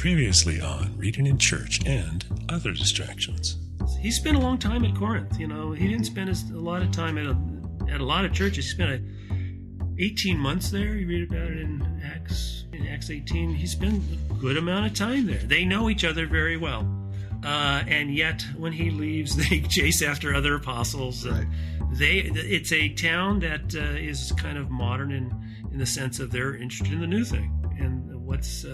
Previously on Reading in Church and Other Distractions. He spent a long time at Corinth. You know, he didn't spend a lot of time at a lot of churches. He spent 18 months there. You read about it in Acts 18. He spent a good amount of time there. They know each other very well. And yet, when he leaves, they chase after other apostles. Right. It's a town that is kind of modern in the sense of they're interested in the new thing and what's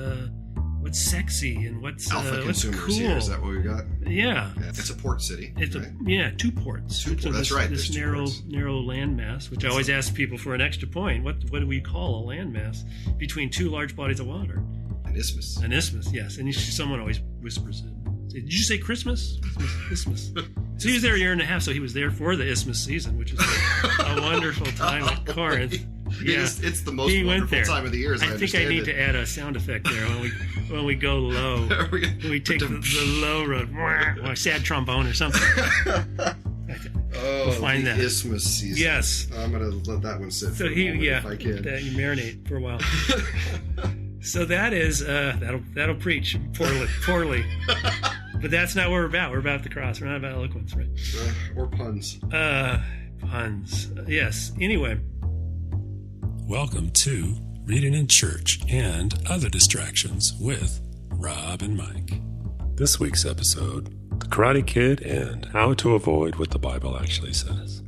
sexy and what's alpha consumers cool. Here. Is that what we got? Yeah. It's a port city. It's right? Two ports. That's right. This narrow landmass, which I always ask people for an extra point. What do we call a landmass between two large bodies of water? An isthmus. An isthmus, yes. And someone always whispers it. Did you say Christmas? Isthmus. So he was there a year and a half, so he was there for the Isthmus season, which is a wonderful time at Corinth. Yeah. It's the most wonderful time of the year. I think I need to add a sound effect there when we go low. we take the low road, or a sad trombone or something. We'll find that. Isthmus season. Yes. I'm going to let that one sit for a moment if I can. You marinate for a while. So that is that'll preach poorly. But that's not what we're about. We're about the cross. We're not about eloquence, right? Or puns. Puns. Yes. Anyway. Welcome to Reading in Church and Other Distractions with Rob and Mike. This week's episode, The Karate Kid and How to Avoid What the Bible Actually Says.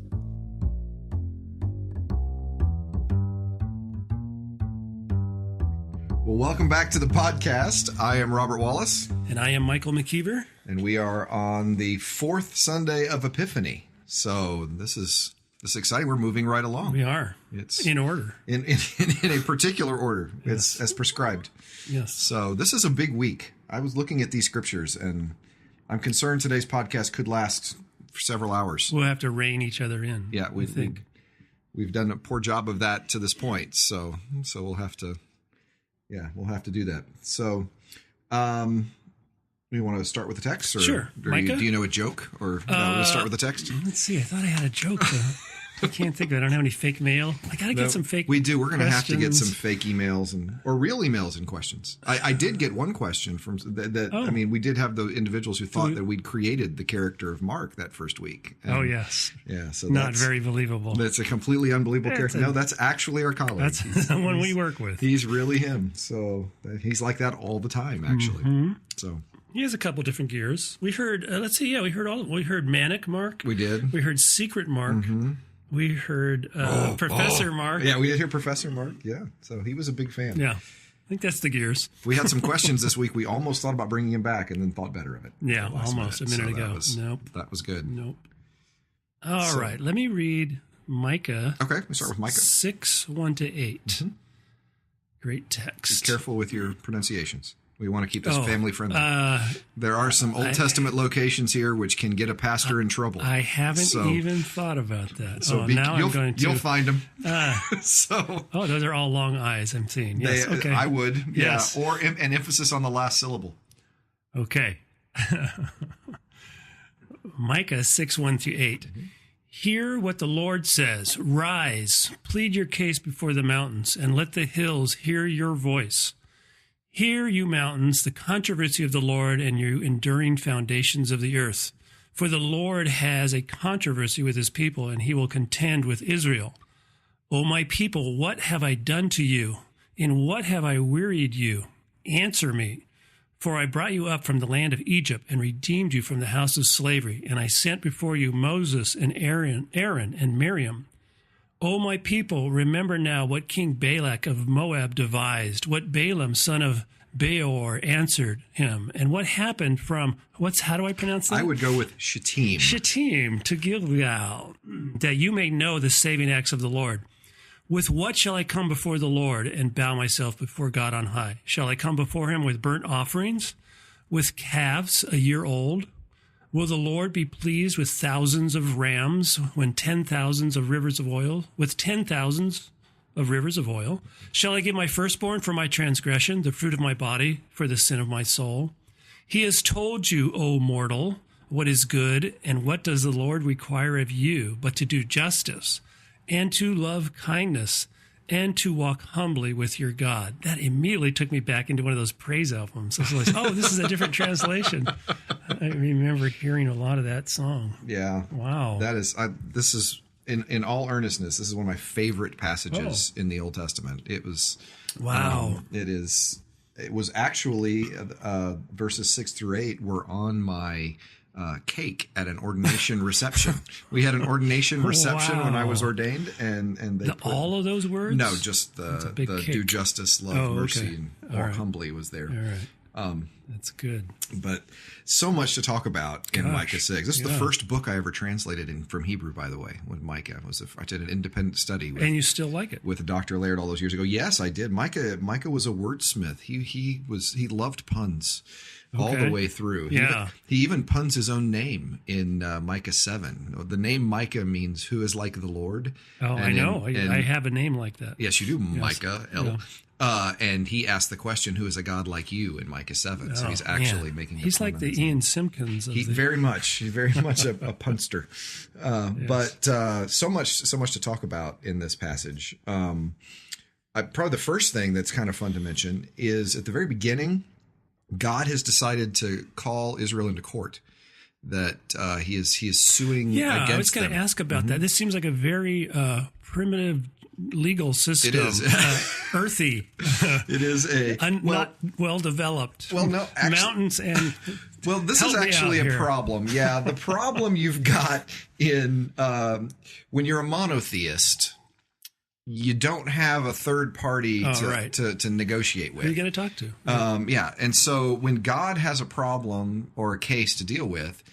Well, welcome back to the podcast. I am Robert Wallace. And I am Michael McKeever. And we are on the fourth Sunday of Epiphany. So this is exciting. We're moving right along. We are. It's in order. In a particular order. Yes. It's as prescribed. Yes. So this is a big week. I was looking at these scriptures, and I'm concerned today's podcast could last for several hours. We'll have to rein each other in. Yeah, we think. We've done a poor job of that to this point. So we'll have to... Yeah, we'll have to do that. So, we want to start with the text? Or, sure. Micah? Do you know a joke? Or we'll start with the text? Let's see. I thought I had a joke. I can't think of it. I don't have any fake mail. I got to get some fake We do. We're going to have to get questions. some fake emails or real emails and questions. I did get one question from that. Oh. I mean, we did have the individuals who thought that we'd created the character of Mark that first week. And yes. Yeah. So not very believable. That's a completely unbelievable character. No, that's actually our colleague. That's the one we work with. He's really him. So he's like that all the time, actually. Mm-hmm. So. He has a couple different gears. We heard, we heard Manic Mark. We did. We heard Secret Mark. Mm-hmm. We heard Professor Mark. Yeah, we did hear Professor Mark. Yeah, so he was a big fan. Yeah, I think that's the gears. We had some questions this week. We almost thought about bringing him back and then thought better of it. Yeah, almost a minute ago. Nope. That was good. Nope. All right, let me read Micah. Okay, we start with Micah. 6:1-8. Mm-hmm. Great text. Be careful with your pronunciations. We want to keep this family friendly. There are some Old Testament locations here which can get a pastor in trouble. I haven't even thought about that. So now I'm going to. You'll find them. Those are all long eyes I'm seeing. Yes, okay. I would. Yes. Yeah, or an emphasis on the last syllable. Okay. Micah 6:1-8. Mm-hmm. Hear what the Lord says. Rise, plead your case before the mountains, and let the hills hear your voice. Hear, you mountains, the controversy of the Lord and you enduring foundations of the earth. For the Lord has a controversy with his people, and he will contend with Israel. O my people, what have I done to you? In what have I wearied you? Answer me. For I brought you up from the land of Egypt and redeemed you from the house of slavery, and I sent before you Moses and Aaron and Miriam. O my people, remember now what King Balak of Moab devised, what Balaam, son of Beor, answered him, and what happened from, how do I pronounce that? I would go with Shittim. Shittim to Gilgal, that you may know the saving acts of the Lord. With what shall I come before the Lord and bow myself before God on high? Shall I come before him with burnt offerings, with calves a year old? Will the Lord be pleased with thousands of rams when 10,000s of rivers of oil? With 10,000s of rivers of oil? Shall I give my firstborn for my transgression, the fruit of my body for the sin of my soul? He has told you, O mortal, what is good, and what does the Lord require of you but to do justice, and to love kindness, and to walk humbly with your God. That immediately took me back into one of those praise albums. I was like, oh, this is a different translation. I remember hearing a lot of that song. Yeah. Wow. That is, this is, in all earnestness, this is one of my favorite passages in the Old Testament. It was, wow. It was actually, verses 6 through 8 were on my cake at an ordination reception. We had an ordination reception when I was ordained, and they put all of those words. No, just the do justice, love mercy, and walk humbly was there. All right. That's good. But so much to talk about in Micah 6. This is the first book I ever translated from Hebrew, by the way. With Micah, I did an independent study. And you still like it? With Dr. Laird all those years ago. Yes, I did. Micah was a wordsmith. He loved puns. All the way through. Yeah. He even puns his own name in Micah 7. The name Micah means who is like the Lord. Oh, I know. I have a name like that. Yes, you do, Micah. And he asked the question, who is a God like you, in Micah 7. So he's actually making He's like the Ian Simpkins. Very much. He's very much a punster. But so much to talk about in this passage. Probably the first thing that's kind of fun to mention is at the very beginning, God has decided to call Israel into court. That he is suing against them. Yeah, I was going to ask about that. This seems like a very primitive legal system. It is. Earthy. It is not well developed. Well, no, actually, mountains and. Well, this is actually a problem. Yeah, the problem you've got in when you're a monotheist. You don't have a third party to negotiate with. Who are you going to talk to? Yeah. And so when God has a problem or a case to deal with,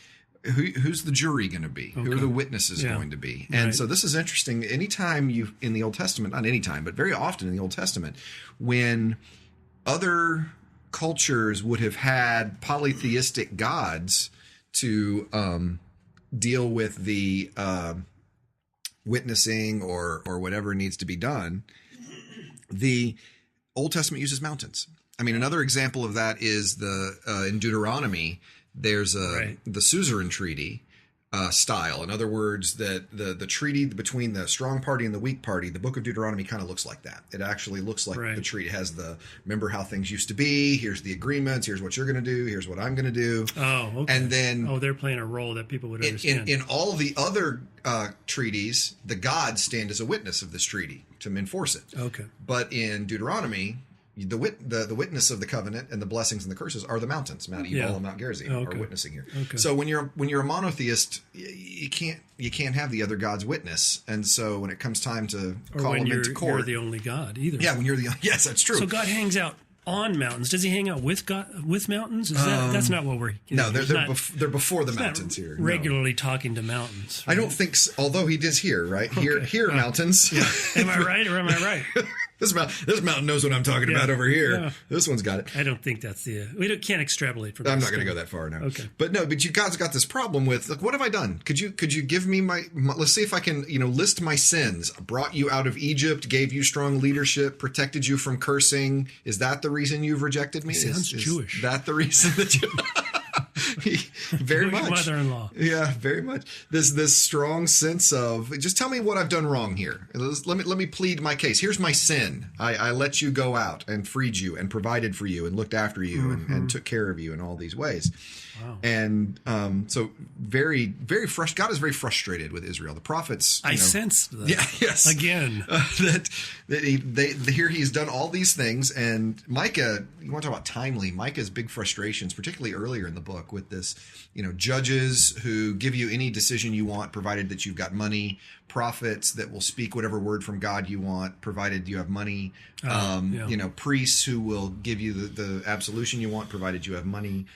who's the jury going to be? Okay. Who are the witnesses going to be? And so this is interesting. Anytime in the Old Testament, not anytime, but very often in the Old Testament, when other cultures would have had polytheistic gods to deal with the witnessing or whatever needs to be done, the Old Testament uses mountains. I mean, another example of that is in Deuteronomy, there's the suzerain treaty style. In other words, that the treaty between the strong party and the weak party, the book of Deuteronomy kind of looks like that. It actually looks like the treaty. It has remember how things used to be, here's the agreements, here's what you're going to do, here's what I'm going to do. Oh, okay. And then they're playing a role that people would understand. In all of the other treaties, the gods stand as a witness of this treaty to enforce it. Okay. But in Deuteronomy, the witness of the covenant and the blessings and the curses are the mountains, Mount Ebal and Mount Gerizim are witnessing here. Okay. So when you're a monotheist, you can't have the other god's witness, and so when it comes time to call him into court, you're the only God either. Yeah, when you're yes, that's true. So God hangs out on mountains. Does he hang out with God with mountains? That's not what we're. No, they're before the mountains here. Regularly talking to mountains. Right? I don't think so, although he does here, right? Here mountains. Yeah. Am I right or am I right? This mountain knows what I'm talking about over here. Yeah. This one's got it. I don't think that's can't extrapolate from. I'm not going to go that far now. Okay, but you guys got this problem with what have I done? Could you give me my let's see if I can list my sins. I brought you out of Egypt, gave you strong leadership, protected you from cursing. Is that the reason you've rejected me? Sounds Jewish. Is that the reason that you? Very much. Mother-in-law. Yeah, very much. This strong sense of just tell me what I've done wrong here. Let me plead my case. Here's my sin. I let you go out and freed you and provided for you and looked after you and took care of you in all these ways. Wow. And so very, very frustrated. God is very frustrated with Israel. The prophets. I sensed that. Yeah. Yes. Again. Here he's done all these things, and Micah. You want to talk about timely? Micah's big frustrations, particularly earlier in the book, with this, judges who give you any decision you want, provided that you've got money. Prophets that will speak whatever word from God you want, provided you have money. Priests who will give you the absolution you want, provided you have money.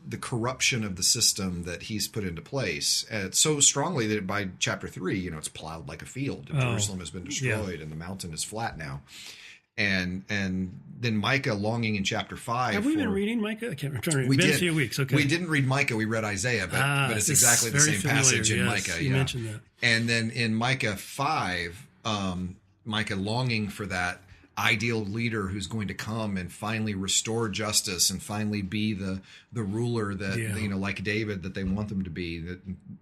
The corruption of the system that he's put into place so strongly that by chapter 3, it's plowed like a field. And Jerusalem has been destroyed, and the mountain is flat now. And then Micah longing in chapter 5. Have we been reading Micah? I can't remember. It's been a few weeks. Okay. We didn't read Micah. We read Isaiah, but it's exactly the same passage in Micah. You mentioned that. And then in Micah 5, Micah longing for that ideal leader who's going to come and finally restore justice and finally be the ruler that, like David, that they want them to be.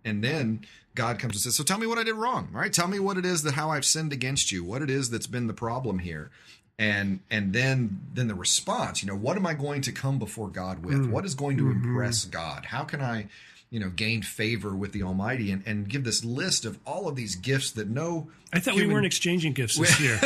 And then God comes and says, so tell me what I did wrong, right? Tell me what it is how I've sinned against you, what it is that's been the problem here. And then the response, what am I going to come before God with? What is going to impress God? How can I, gain favor with the Almighty and give this list of all of these gifts that I thought we weren't exchanging gifts this year.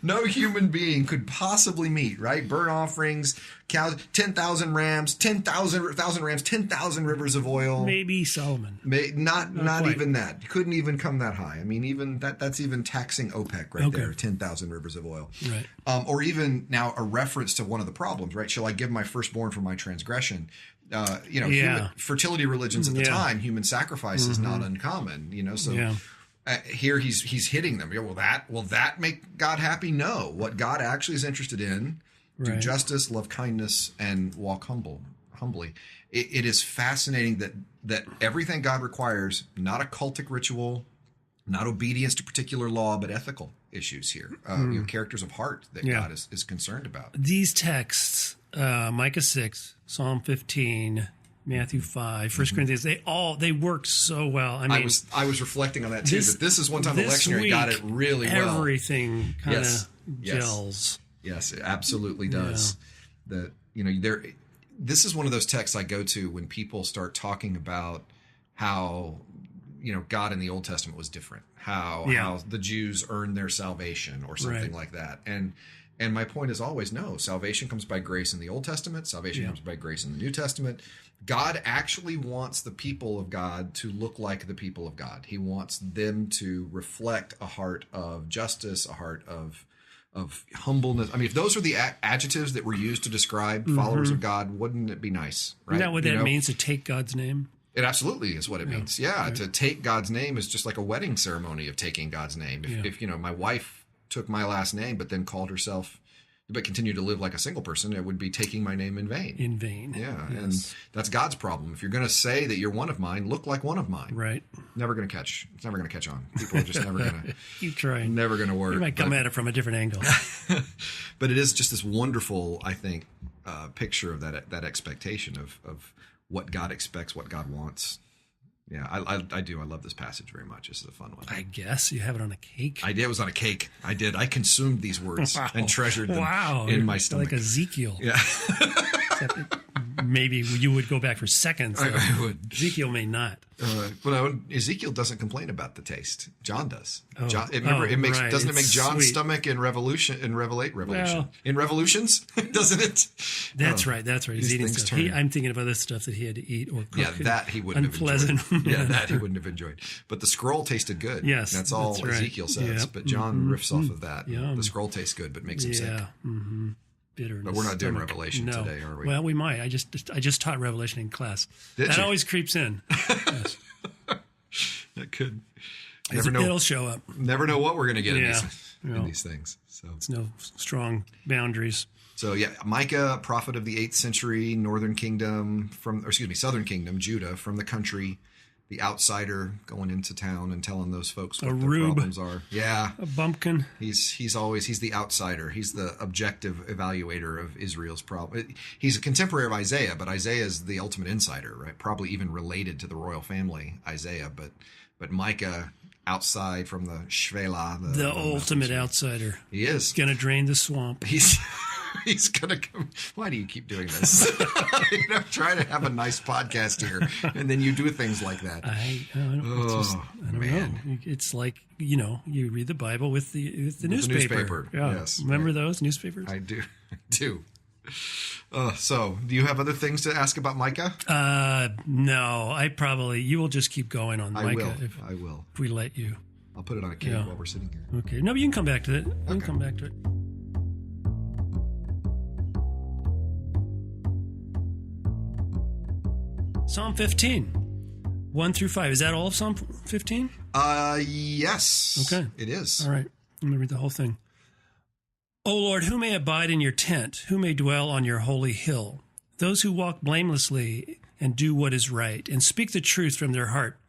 No human being could possibly meet, right? Burnt offerings, cows, 10,000 rams, 10,000 rams, 10,000 rivers of oil. Maybe Solomon. Not even that. Couldn't even come that high. I mean, even that's even taxing OPEC right there, 10,000 rivers of oil. Right. Or even now a reference to one of the problems, right? Shall I give my firstborn for my transgression? Human fertility religions at the time, human sacrifice is not uncommon, so here he's hitting them. Will that make God happy? No. What God actually is interested in, do justice, love kindness, and walk humbly. It is fascinating that everything God requires, not a cultic ritual, not obedience to particular law, but ethical issues here, characters of heart that God is concerned about. These texts, Micah 6, Psalm 15, Matthew 5, 1 Corinthians, they work so well. I mean, I was reflecting on that too. That this is one time the lectionary got it really well. Everything kind of gels. Yes, it absolutely does. This is one of those texts I go to when people start talking about how God in the Old Testament was different. How the Jews earned their salvation or something like that. And my point is always, no, salvation comes by grace in the Old Testament. Salvation comes by grace in the New Testament. God actually wants the people of God to look like the people of God. He wants them to reflect a heart of justice, a heart of humbleness. I mean, if those are the adjectives that were used to describe followers of God, wouldn't it be nice? Right? Isn't that what that means, to take God's name? It absolutely is what it means. Yeah, to take God's name is just like a wedding ceremony of taking God's name. If my wife took my last name but then called herself, but continued to live like a single person, it would be taking my name in vain. In vain. Yeah, and that's God's problem. If you're going to say that you're one of mine, look like one of mine. Right. It's never going to catch on. People are just never going to. Keep trying. Never going to work. You might come at it from a different angle. But it is just this wonderful, I think, picture of that expectation of what God expects, what God wants. Yeah, I do. I love this passage very much. This is a fun one. I guess you have it on a cake. I did. It was on a cake. I did. I consumed these words and treasured them in my stomach. Like Ezekiel. Yeah. Maybe you would go back for seconds. I would. Ezekiel may not. But Ezekiel doesn't complain about the taste. John does. Oh. Doesn't it make John's stomach in Revolutions? Doesn't it? That's right. He's eating stuff. I'm thinking of other stuff that he had to eat or cook. Yeah, that he wouldn't unpleasant. have enjoyed. Yeah, that he wouldn't have enjoyed. But the scroll tasted good. Yes, that's all Ezekiel says. Yep. But John riffs off of that. The scroll tastes good, but makes him sick. Mm-hmm. Bitterness. But we're not doing Revelation today, are we? Well, we might. I just taught Revelation in class. That always creeps in. Yes. That could. It'll show up. Never know what we're going to get in these things. So it's no strong boundaries. So Micah, prophet of the 8th century, Southern Kingdom, Judah, from the country, the outsider going into town and telling those folks what their problems are. Yeah. A bumpkin. He's the outsider. He's the objective evaluator of Israel's problem. He's a contemporary of Isaiah, but Isaiah is the ultimate insider, right? Probably even related to the royal family, Isaiah, but Micah, outside from the Shvela. The ultimate outsider. He is. Going to drain the swamp. He's going to come. Why do you keep doing this? Try to have a nice podcast here, and then you do things like that. I don't know. It's like, you read the Bible with the newspaper. Yeah. Yes. Remember those newspapers? I do. So, do you have other things to ask about Micah? No, you will just keep going on Micah. I will. If we let you. I'll put it on a cake while we're sitting here. Okay. No, but you can come back to it. You can come back to it. Psalm 15, 1 through 5. Is that all of Psalm 15? Yes. Okay. It is. All right. Let me read the whole thing. O Lord, who may abide in your tent? Who may dwell on your holy hill? Those who walk blamelessly and do what is right, and speak the truth from their heart,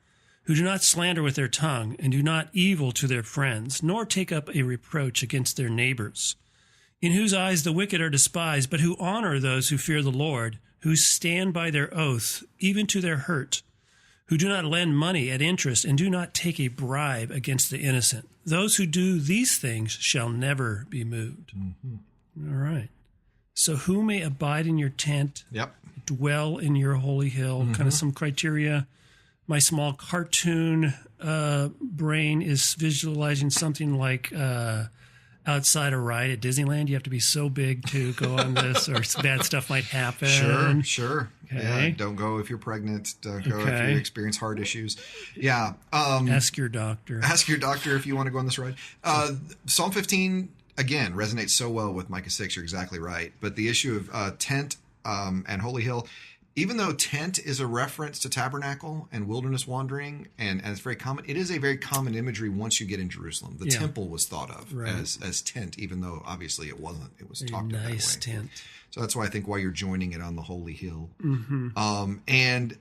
who do not slander with their tongue, and do not evil to their friends, nor take up a reproach against their neighbors, in whose eyes the wicked are despised, but who honor those who fear the Lord, who stand by their oath, even to their hurt, who do not lend money at interest and do not take a bribe against the innocent. Those who do these things shall never be moved. Mm-hmm. All right. So who may abide in your tent, dwell in your holy hill, kind of some criteria. My small cartoon brain is visualizing something like outside a ride at Disneyland. You have to be so big to go on this, or bad stuff might happen. Sure. Okay. Yeah, don't go if you're pregnant. Don't go if you experience heart issues. Yeah. Ask your doctor. Ask your doctor if you want to go on this ride. Psalm 15, again, resonates so well with Micah 6. You're exactly right. But the issue of tent and holy hill, even though tent is a reference to tabernacle and wilderness wandering, and it's very common, it is a very common imagery once you get in Jerusalem. The temple was thought of as tent, even though obviously it wasn't. It was talked about that way. Nice tent. So that's why I think why you're joining it on the holy hill. Mm-hmm. And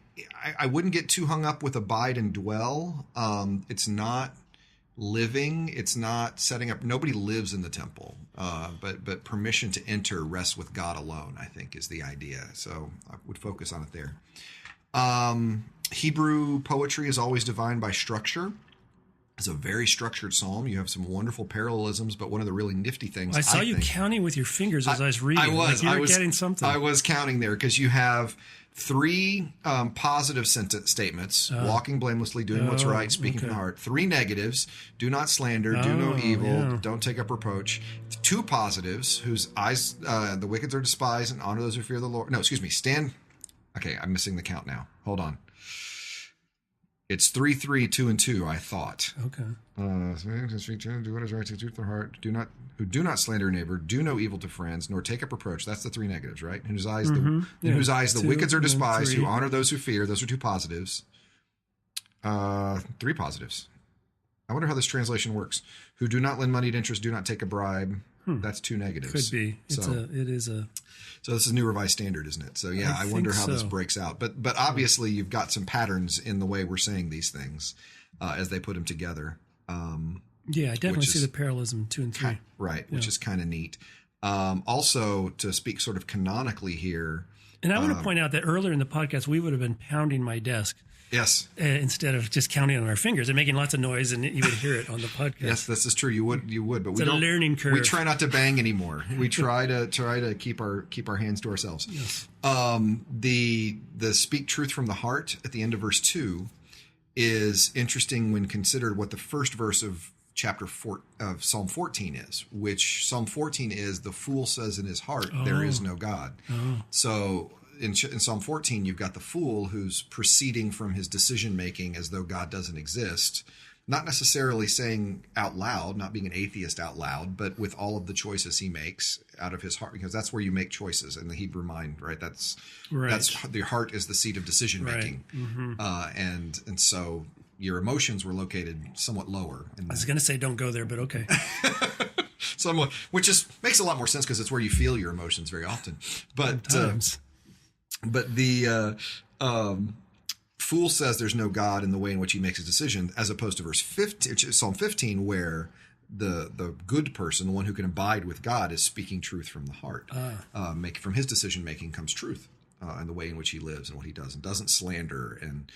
I wouldn't get too hung up with abide and dwell. It's not living. It's not setting up. Nobody lives in the temple, but permission to enter rests with God alone, I think, is the idea. So I would focus on it there. Hebrew poetry is always defined by structure. It's a very structured psalm. You have some wonderful parallelisms, but one of the really nifty things I saw you counting with your fingers as I was reading. I was getting something. I was counting there because you have 3 positive statements: walking blamelessly, doing what's right, speaking from the heart. 3 negatives: do not slander, do no evil, don't take up reproach. 2 positives: whose eyes the wicked are despised, and honor those who fear the Lord. No, excuse me. Stand. Okay, I'm missing the count now. Hold on. It's 3, 3, 2, and 2. I thought. Okay. Do what is right to do with their heart. Do not slander your neighbor. Do no evil to friends, nor take up reproach. That's the 3 negatives, right? In whose eyes, the wicked are despised, who honor those who fear. Those are 2 positives. 3 positives. I wonder how this translation works. Who do not lend money at interest, do not take a bribe. That's 2 negatives. Could be. It is a. So this is New Revised Standard, isn't it? So yeah, I wonder how this breaks out. But obviously you've got some patterns in the way we're saying these things as they put them together. Yeah, I definitely see the parallelism 2 and 3. Right, which is kind of neat. Also, to speak sort of canonically here. And I want to point out that earlier in the podcast, we would have been pounding my desk. Yes. Instead of just counting on our fingers and making lots of noise, and you would hear it on the podcast. Yes, this is true. You would, but it's a learning curve. We try not to bang anymore. We try to keep our hands to ourselves. Yes. The speak truth from the heart at the end of verse 2 is interesting when considered what the first verse of chapter 4 of Psalm 14 is, which Psalm 14 is the fool says in his heart, there is no God. So in Psalm 14, you've got the fool who's proceeding from his decision making as though God doesn't exist, not necessarily saying out loud, not being an atheist out loud, but with all of the choices he makes out of his heart, because that's where you make choices in the Hebrew mind, right? That's the heart is the seat of decision making, and so your emotions were located somewhat lower. I was going to say don't go there, but okay. Somewhat, which just makes a lot more sense because it's where you feel your emotions very often. But the fool says there's no God in the way in which he makes his decision, as opposed to verse 15, Psalm 15, where the good person, the one who can abide with God, is speaking truth from the heart. From his decision making comes truth in the way in which he lives and what he does, and doesn't slander and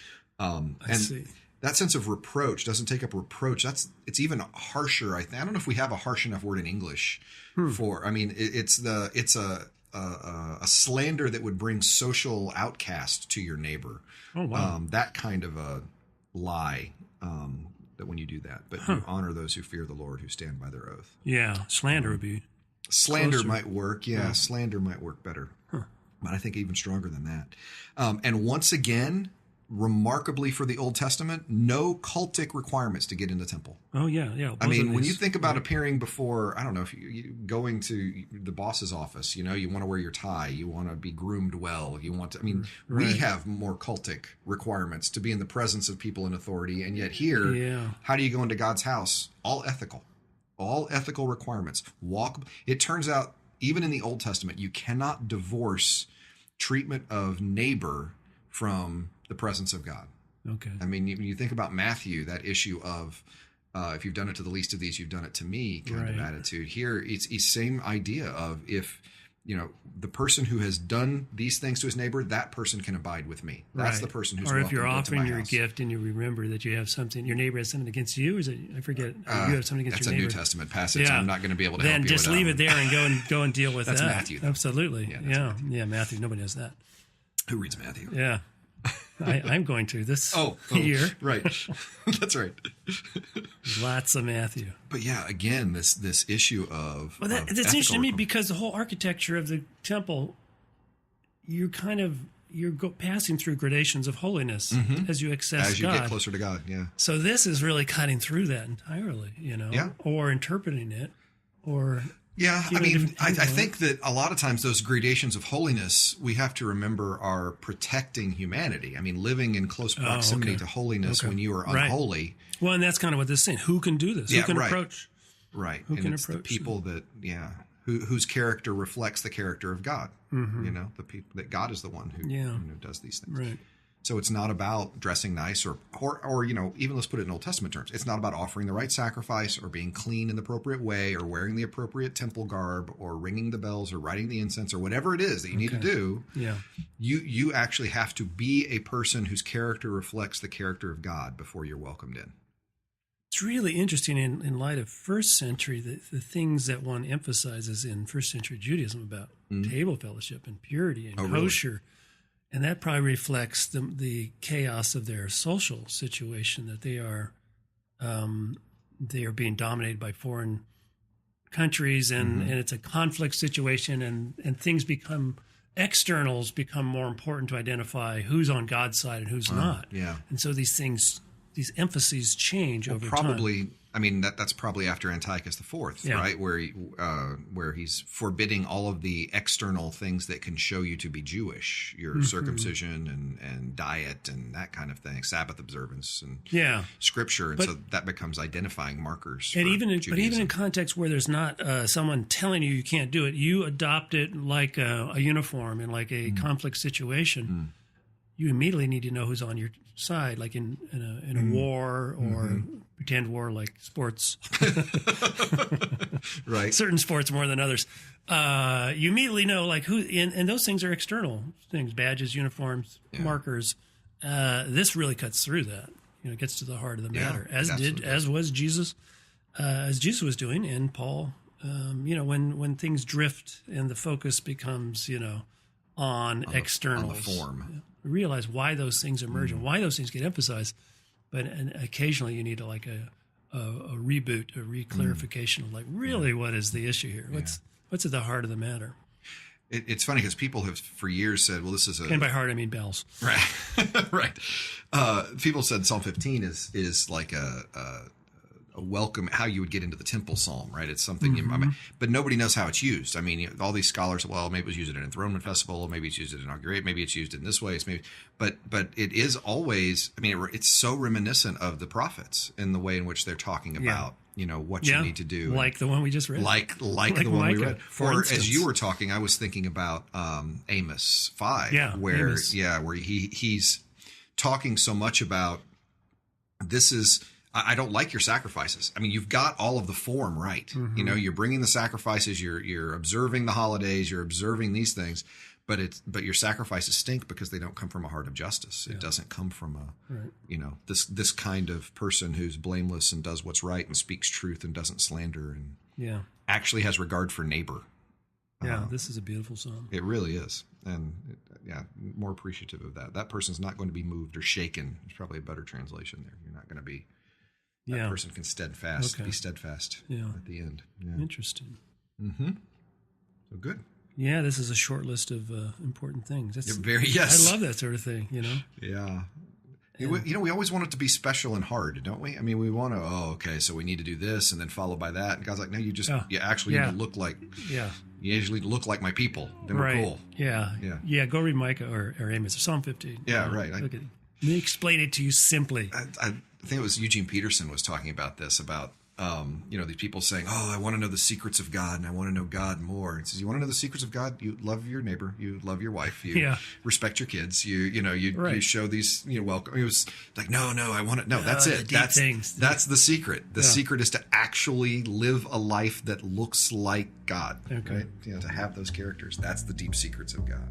see. That sense of reproach doesn't take up reproach. It's even harsher. I don't know if we have a harsh enough word in English for. I mean, it's a slander that would bring social outcast to your neighbor. Oh, wow. That kind of a lie. That when you do that, but you honor those who fear the Lord, who stand by their oath. Yeah, slander would be. Slander might work. Yeah, slander might work better. But I think even stronger than that. And once again, remarkably for the Old Testament, no cultic requirements to get in the temple. Oh, yeah. I mean, when you think about appearing before, I don't know, if you going to the boss's office, you want to wear your tie, you want to be groomed well, we have more cultic requirements to be in the presence of people in authority. And yet here, how do you go into God's house? All ethical requirements. It turns out, even in the Old Testament, you cannot divorce treatment of neighbor from the presence of God. Okay. I mean, you think about Matthew, that issue of if you've done it to the least of these, you've done it to me kind of attitude. Here, it's the same idea of if, the person who has done these things to his neighbor, that person can abide with me. That's the person who's welcome into my house. Or if you're offering your gift and you remember that you have something, your neighbor has something against you, is it? I forget. You have something against your neighbor. That's a New Testament passage. I'm not going to be able to help you with that. Then just leave it there and go and deal with that's that. That's Matthew. Though. Absolutely. Yeah, Matthew. Nobody knows that. Who reads Matthew? Yeah. I'm going to this year. Right. That's right. Lots of Matthew. But yeah, again, this issue of that's interesting to me because the whole architecture of the temple, you're passing through gradations of holiness as you access God. As you get closer to God, yeah. So this is really cutting through that entirely, or interpreting it, or... Yeah, I mean, I think that a lot of times those gradations of holiness, we have to remember are protecting humanity. I mean, living in close proximity to holiness when you are unholy. Well, and that's kind of what this is saying. Who can do this? Who can approach? Right. Who and can it's approach? The people that, whose character reflects the character of God. The people that God is the one who does these things. Right. So it's not about dressing nice or even let's put it in Old Testament terms. It's not about offering the right sacrifice or being clean in the appropriate way or wearing the appropriate temple garb or ringing the bells or writing the incense or whatever it is that you need to do. Yeah. You actually have to be a person whose character reflects the character of God before you're welcomed in. It's really interesting in light of first century, the things that one emphasizes in first century Judaism about table fellowship and purity and kosher. Really? And that probably reflects the chaos of their social situation, that they are being dominated by foreign countries, and it's a conflict situation, and things externals become more important to identify who's on God's side and who's not. Yeah. And so these emphases change over time. I mean, that's probably after Antiochus IV, right? Where he's forbidding all of the external things that can show you to be Jewish, your circumcision and diet and that kind of thing, Sabbath observance and scripture. And so that becomes identifying markers. And even in contexts where there's not someone telling you can't do it, you adopt it like a uniform in like a conflict situation. You immediately need to know who's on your side, like in a war or pretend war, like sports. Right. Certain sports more than others. You immediately know like who, and those things are external things, badges, uniforms, markers. This really cuts through that. It gets to the heart of the matter, as was Jesus, as Jesus was doing, and Paul. When things drift and the focus becomes, on externals, on the form. Realize why those things emerge and why those things get emphasized, but occasionally you need a reboot, a reclarification of like really what is the issue here? What's at the heart of the matter? It's funny because people have for years said, well, this is and by heart I mean bells, right? Right. People said Psalm 15 is like a welcome, how you would get into the temple psalm, right? It's something, but nobody knows how it's used. I mean, all these scholars, well, maybe it's used in an enthronement festival, maybe it's used in inaugurate, maybe it's used in this way. But it is always, I mean, it's so reminiscent of the prophets in the way in which they're talking about, what you need to do. Like the one we just read. Like the one Micah, we read. Or instance. As you were talking, I was thinking about Amos 5, where he's talking so much about this is, I don't like your sacrifices. I mean, you've got all of the form right. You're bringing the sacrifices, you're observing the holidays, you're observing these things, but your sacrifices stink because they don't come from a heart of justice. It doesn't come from this kind of person who's blameless and does what's right and speaks truth and doesn't slander and actually has regard for neighbor. Yeah, this is a beautiful psalm. It really is. And more appreciative of that. That person's not going to be moved or shaken. There's probably a better translation there. You're not going to be. That person can be steadfast at the end. Yeah. Interesting. So good. Yeah, this is a short list of important things. That's yes. I love that sort of thing, Yeah. We always want it to be special and hard, don't we? I mean, we want to, so we need to do this and then followed by that. And God's like, no, you just, you actually need to look like, you actually look like my people. Then we're cool. Yeah. Go read Micah or Amos or Psalm 15. Yeah, right. Let me explain it to you simply. I think it was Eugene Peterson was talking about this, about these people saying, "Oh, I want to know the secrets of God, and I want to know God more." It says, "You want to know the secrets of God? You love your neighbor, you love your wife, you respect your kids, you show these, welcome." He was like, "No, I want to. No, that's it. That's the secret. The secret is to actually live a life that looks like God, right? To have those characters. That's the deep secrets of God."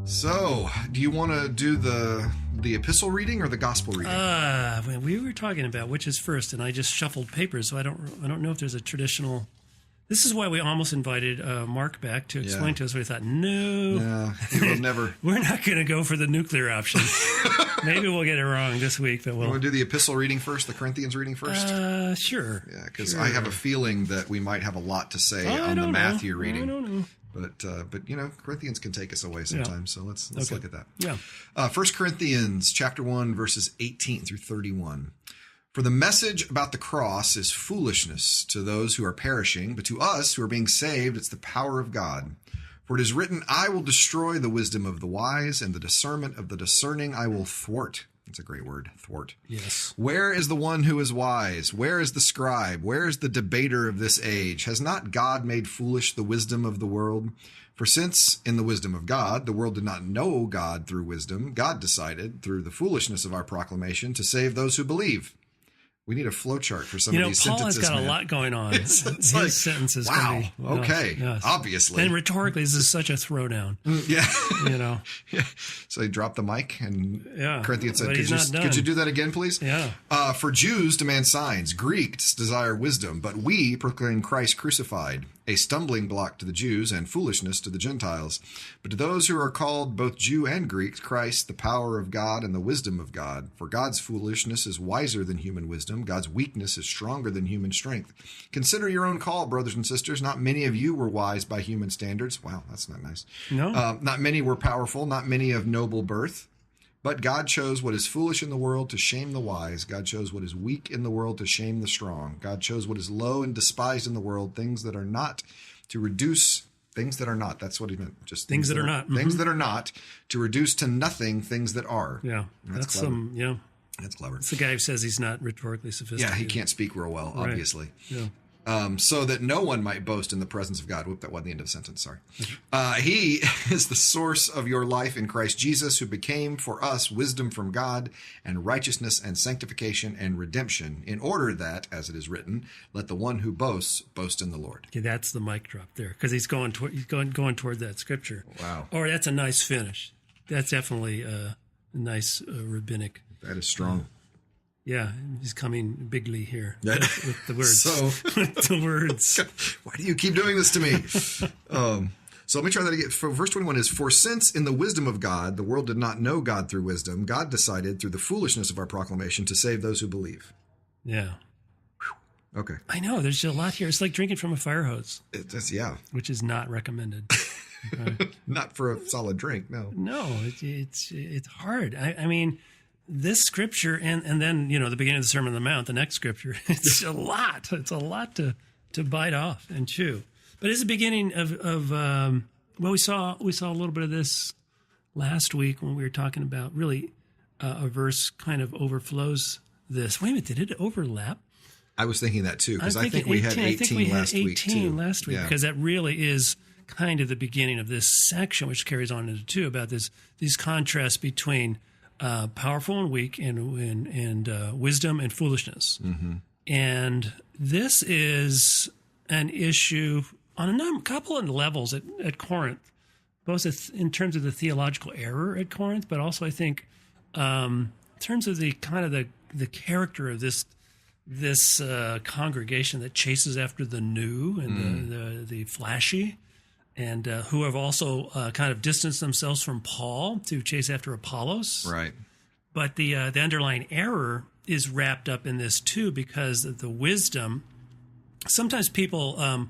So, do you want to do the epistle reading or the gospel reading? We were talking about which is first, and I just shuffled papers, so I don't know if there's a traditional. This is why we almost invited Mark back to explain to us. We thought, no, he will never. We're not going to go for the nuclear option. Maybe we'll get it wrong this week, but we'll. You want to do the epistle reading first, the Corinthians reading first? Sure. Yeah, because I have a feeling that we might have a lot to say on the Matthew reading. I don't know. But Corinthians can take us away sometimes, so let's look at that. Yeah. 1 Corinthians chapter 1, verses 18 through 31. For the message about the cross is foolishness to those who are perishing, but to us who are being saved, it's the power of God. For it is written, I will destroy the wisdom of the wise, and the discernment of the discerning I will thwart. That's a great word, thwart. Yes. Where is the one who is wise? Where is the scribe? Where is the debater of this age? Has not God made foolish the wisdom of the world? For since in the wisdom of God, the world did not know God through wisdom, God decided, through the foolishness of our proclamation, to save those who believe. We need a flowchart for some of these Paul sentences. Paul has got a lot going on. His sentences. Wow. Okay. Yes. Obviously. And rhetorically, this is such a throwdown. Yeah. Yeah. So he dropped the mic, and Corinthians said, "Could you do that again, please?" Yeah. For Jews demand signs, Greeks desire wisdom, but we proclaim Christ crucified, a stumbling block to the Jews and foolishness to the Gentiles. But to those who are called both Jew and Greek, Christ, the power of God and the wisdom of God. For God's foolishness is wiser than human wisdom. God's weakness is stronger than human strength. Consider your own call, brothers and sisters. Not many of you were wise by human standards. Wow, that's not nice. No. Not many were powerful, not many of noble birth. But God chose what is foolish in the world to shame the wise. God chose what is weak in the world to shame the strong. God chose what is low and despised in the world, things that are not, to reduce things that are not. That's what he meant. Just things that are not. Mm-hmm. Things that are not, to reduce to nothing things that are. Yeah. That's clever. That's clever. It's the guy who says he's not rhetorically sophisticated. Yeah, he can't speak real well, obviously. Yeah. So that no one might boast in the presence of God. Whoop, that wasn't the end of the sentence, sorry. He is the source of your life in Christ Jesus, who became for us wisdom from God and righteousness and sanctification and redemption, in order that, as it is written, let the one who boasts boast in the Lord. Okay, that's the mic drop there, because he's going toward that scripture. Wow. Or that's a nice finish. That's definitely a nice rabbinic. That is strong. Yeah, he's coming bigly here with the words. With the words. Why do you keep doing this to me? So let me try that again. For verse 21 is, for since in the wisdom of God, the world did not know God through wisdom, God decided through the foolishness of our proclamation to save those who believe. Yeah. Whew. Okay. I know. There's a lot here. It's like drinking from a fire hose. Yeah. Which is not recommended. Not for a solid drink, no. No, it's hard. I mean, this scripture and then, the beginning of the Sermon on the Mount, the next scripture, it's a lot. It's a lot to bite off and chew. But it's the beginning of we saw a little bit of this last week when we were talking about really a verse kind of overflows this. Wait a minute, did it overlap? I was thinking that too, because I think we had 18 last week too. Because that really is kind of the beginning of this section, which carries on into 2 about these contrasts between powerful and weak, and wisdom and foolishness. Mm-hmm. And this is an issue on a couple of levels at Corinth, both in terms of the theological error at Corinth, but also I think in terms of the kind of the character of this congregation that chases after the new and the flashy, and who have also kind of distanced themselves from Paul to chase after Apollos. Right. But the underlying error is wrapped up in this too, because of the wisdom. Sometimes people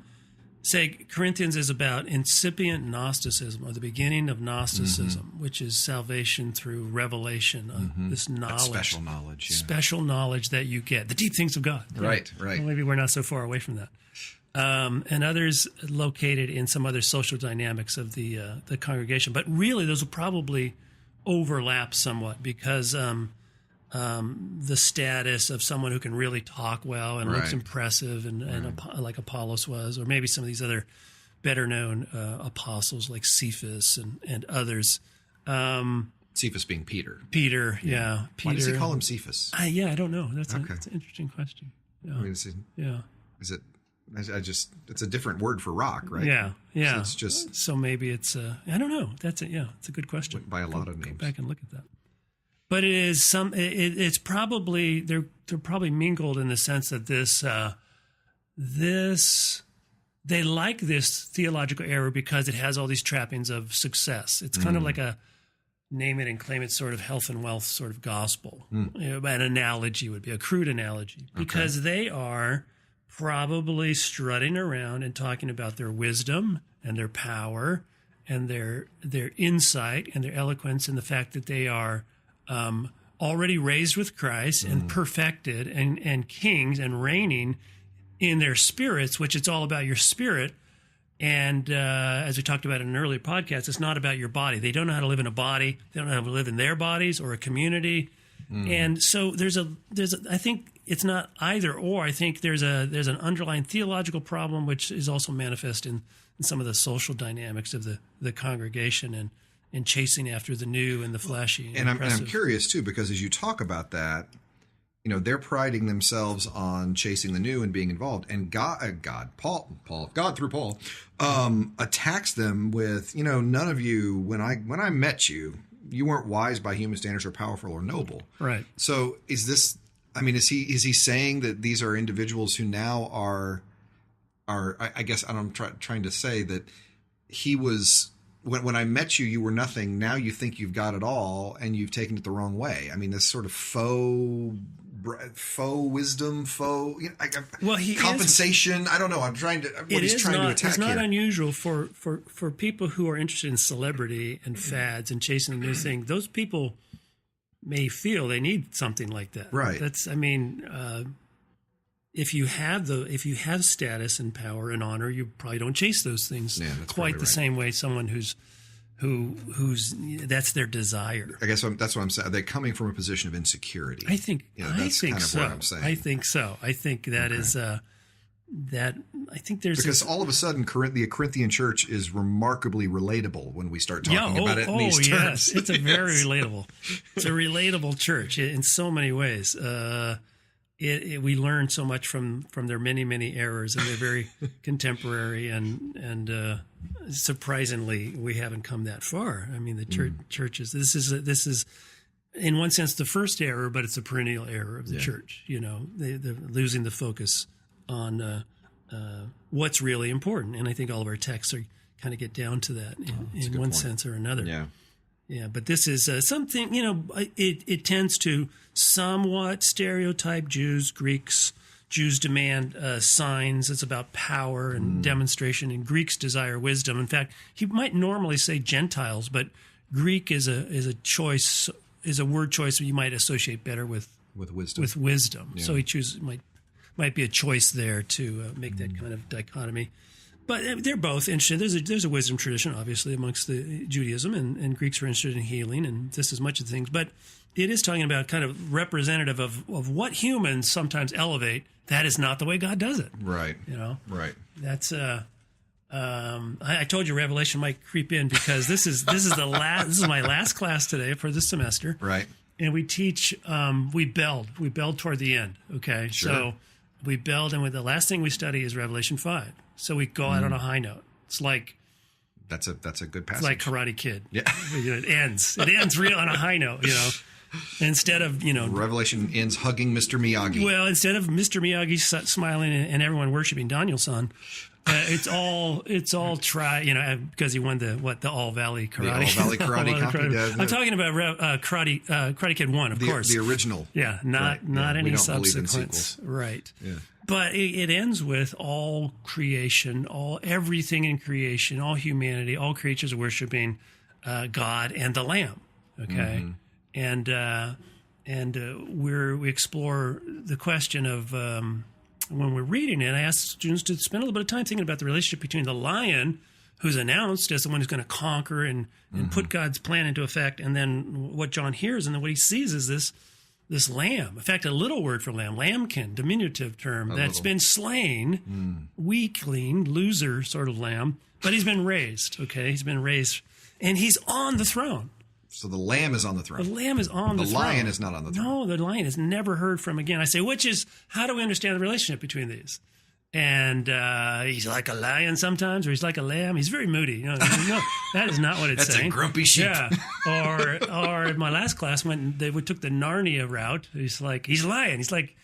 say Corinthians is about incipient Gnosticism, or the beginning of Gnosticism, which is salvation through revelation, this knowledge. That special knowledge. Yeah. Special knowledge that you get, the deep things of God. Right. Well, maybe we're not so far away from that. and others located in some other social dynamics of the congregation. But really, those will probably overlap somewhat because the status of someone who can really talk well and looks impressive, and like Apollos was, or maybe some of these other better-known apostles like Cephas and others. Cephas being Peter. Peter. Why does he call him Cephas? I don't know. That's an interesting question. Yeah. I mean, is it? It's a different word for rock, right? Yeah. So it's just. So maybe it's. I don't know. That's it. Yeah, it's a good question. By a lot of names. Go back and look at that. But it is some. It's probably they're probably mingled in the sense that this they like this theological error because it has all these trappings of success. It's kind of like a name it and claim it sort of health and wealth sort of gospel. An analogy would be a crude analogy because they are probably strutting around and talking about their wisdom and their power and their insight and their eloquence and the fact that they are already raised with Christ and perfected and kings and reigning in their spirits, which it's all about your spirit. And as we talked about in an earlier podcast, it's not about your body. They don't know how to live in a body. They don't know how to live in their bodies or a community. And so there's I think it's not either or. I think there's an underlying theological problem, which is also manifest in some of the social dynamics of the congregation and chasing after the new and the flashy. And I'm curious too, because as you talk about that, they're priding themselves on chasing the new and being involved. And Paul through Paul, attacks them with, none of you, when I met you, you weren't wise by human standards or powerful or noble. Right. So is he saying that these are individuals who now are I guess I'm trying to say that he was, when I met you, you were nothing. Now you think you've got it all and you've taken it the wrong way. I mean, this sort of faux wisdom, compensation. I don't know. I'm trying to. What he's trying to attack It's not here. unusual for people who are interested in celebrity and fads and chasing the new thing. Those people may feel they need something like that. Right. That's. I mean, if you have status and power and honor, you probably don't chase those things quite the same way someone who's that's their desire. I guess that's what I'm saying. They're coming from a position of insecurity. I think. That's kind of what I'm saying. I think so. I think that is that. I think there's because all of a sudden, the Corinthian church is remarkably relatable when we start talking about it in these terms. Yes, it's a very relatable. It's a relatable church in so many ways. We learn so much from their many errors, and they're very contemporary and surprisingly, we haven't come that far. I mean, the churches. This is in one sense the first error, but it's a perennial error of the church. They're losing the focus on what's really important, and I think all of our texts are kind of get down to that in one sense or another. Yeah. Yeah, but this is something, it tends to somewhat stereotype Jews, Greeks. Jews demand signs. It's about power and demonstration, and Greeks desire wisdom. In fact, he might normally say Gentiles, but Greek is a word choice that you might associate better with wisdom. Yeah. So he might be a choice there to make that kind of dichotomy. But they're both interested. There's a wisdom tradition, obviously, amongst the Judaism, and Greeks are interested in healing and just as much of things. But it is talking about kind of representative of what humans sometimes elevate. That is not the way God does it. Right. Right. That's I told you Revelation might creep in because this is my last class today for this semester. Right. And we teach we build toward the end. Okay. Sure. So we build, and the last thing we study is Revelation 5. So we go out on a high note. It's like that's a good passage. It's like Karate Kid. Yeah, it ends real on a high note. Instead of Revelation ends hugging Mr. Miyagi. Well, instead of Mr. Miyagi smiling and everyone worshiping Daniel-san, it's all because he won the All Valley Karate. The All Valley Karate. I'm talking about Karate Kid 1, of course, the original. Yeah, not any subsequents. Right. Yeah. But it ends with all creation, everything in creation, all humanity, all creatures worshiping God and the Lamb. Okay, and we explore the question of when we're reading it, I ask students to spend a little bit of time thinking about the relationship between the lion, who's announced as the one who's going to conquer and put God's plan into effect, and then what John hears, and then what he sees is this lamb. In fact, a little word for lamb, lambkin, diminutive term, that's been slain, weakling, loser sort of lamb, but he's been raised, okay? He's been raised, and he's on the throne. So the lamb is on the throne. The lamb is on the throne. The lion is not on the throne. No, the lion is never heard from again. I say, how do we understand the relationship between these? And he's like a lion sometimes, or he's like a lamb. He's very moody. No, that is not what it's That's saying. That's a grumpy sheep. Yeah. Or in my last class, when we took the Narnia route, he's lion. He's like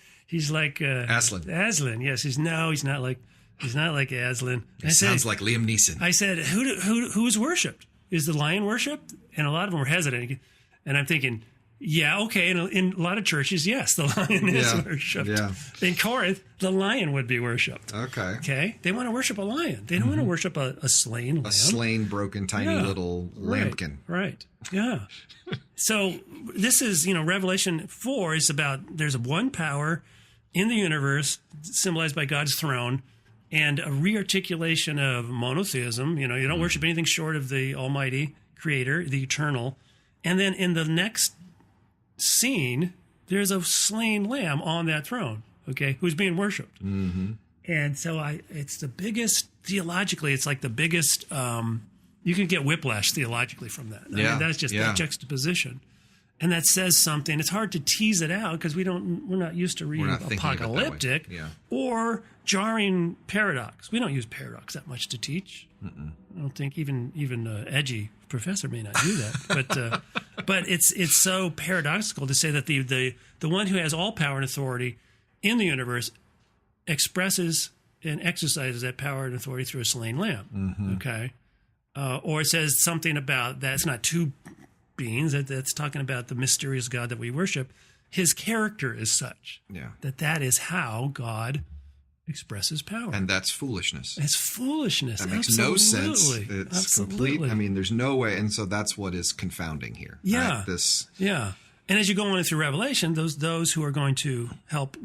Aslan. Aslan. Yes. He's not like Aslan. He sounds like Liam Neeson. I said, who's worshipped? Is the lion worshipped? And a lot of them were hesitant. And I'm thinking, yeah, okay. In a lot of churches, yes, the lion is worshipped. Yeah. In Corinth, the lion would be worshipped. Okay. They want to worship a lion. They don't want to worship a slain lamb. A slain, broken, tiny little lambkin. Right. Yeah. So this is, Revelation 4 is about there's one power in the universe symbolized by God's throne, and a rearticulation of monotheism. You don't worship anything short of the Almighty Creator, the Eternal. And then in the next scene, there's a slain lamb on that throne, okay, who's being worshipped. Mm-hmm. And so it's the biggest, theologically, it's like the biggest, you can get whiplash theologically from that. I mean, that's just that juxtaposition. And that says something. It's hard to tease it out because we're not used to reading apocalyptic or jarring paradox. We don't use paradox that much to teach. Mm-mm. I don't think even edgy professor may not do that. But it's so paradoxical to say that the one who has all power and authority in the universe expresses and exercises that power and authority through a slain lamb. Mm-hmm. Okay, or it says something about that's not two beings, that's talking about the mysterious God that we worship. His character is such that is how God expresses power. And that's foolishness. It's foolishness. That makes no sense. It's complete. I mean, there's no way. And so that's what is confounding here. Yeah. Right? Yeah. And as you go on through Revelation, those who are going to help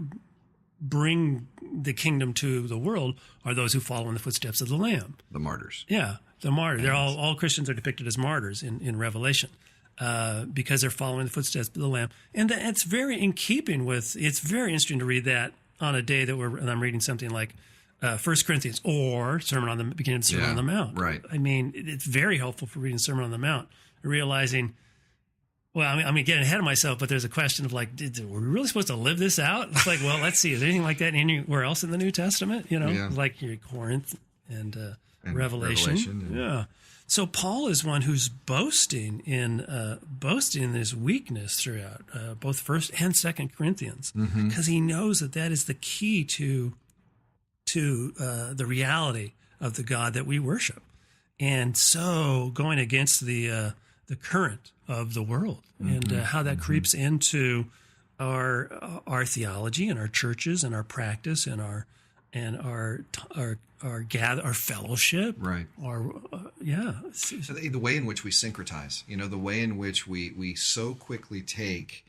bring the kingdom to the world are those who follow in the footsteps of the Lamb. The martyrs. Yeah. The martyrs. They're all Christians are depicted as martyrs in Revelation. Because they're following the footsteps of the Lamb. And it's very in keeping with, it's very interesting to read that on a day that I'm reading something like 1 Corinthians or beginning of the Sermon on the Mount. Right. I mean, it's very helpful for reading Sermon on the Mount, realizing, well, I'm getting ahead of myself, but there's a question of were we really supposed to live this out? It's like, well, let's see. Is there anything like that anywhere else in the New Testament? Like Corinth and Revelation. Yeah. So Paul is one who's boasting in his weakness throughout both 1st and 2nd Corinthians, because he knows that is the key to the reality of the God that we worship, and so going against the current of the world and how that creeps into our theology and our churches and our practice and our fellowship, right? So the way in which we syncretize, the way in which we so quickly take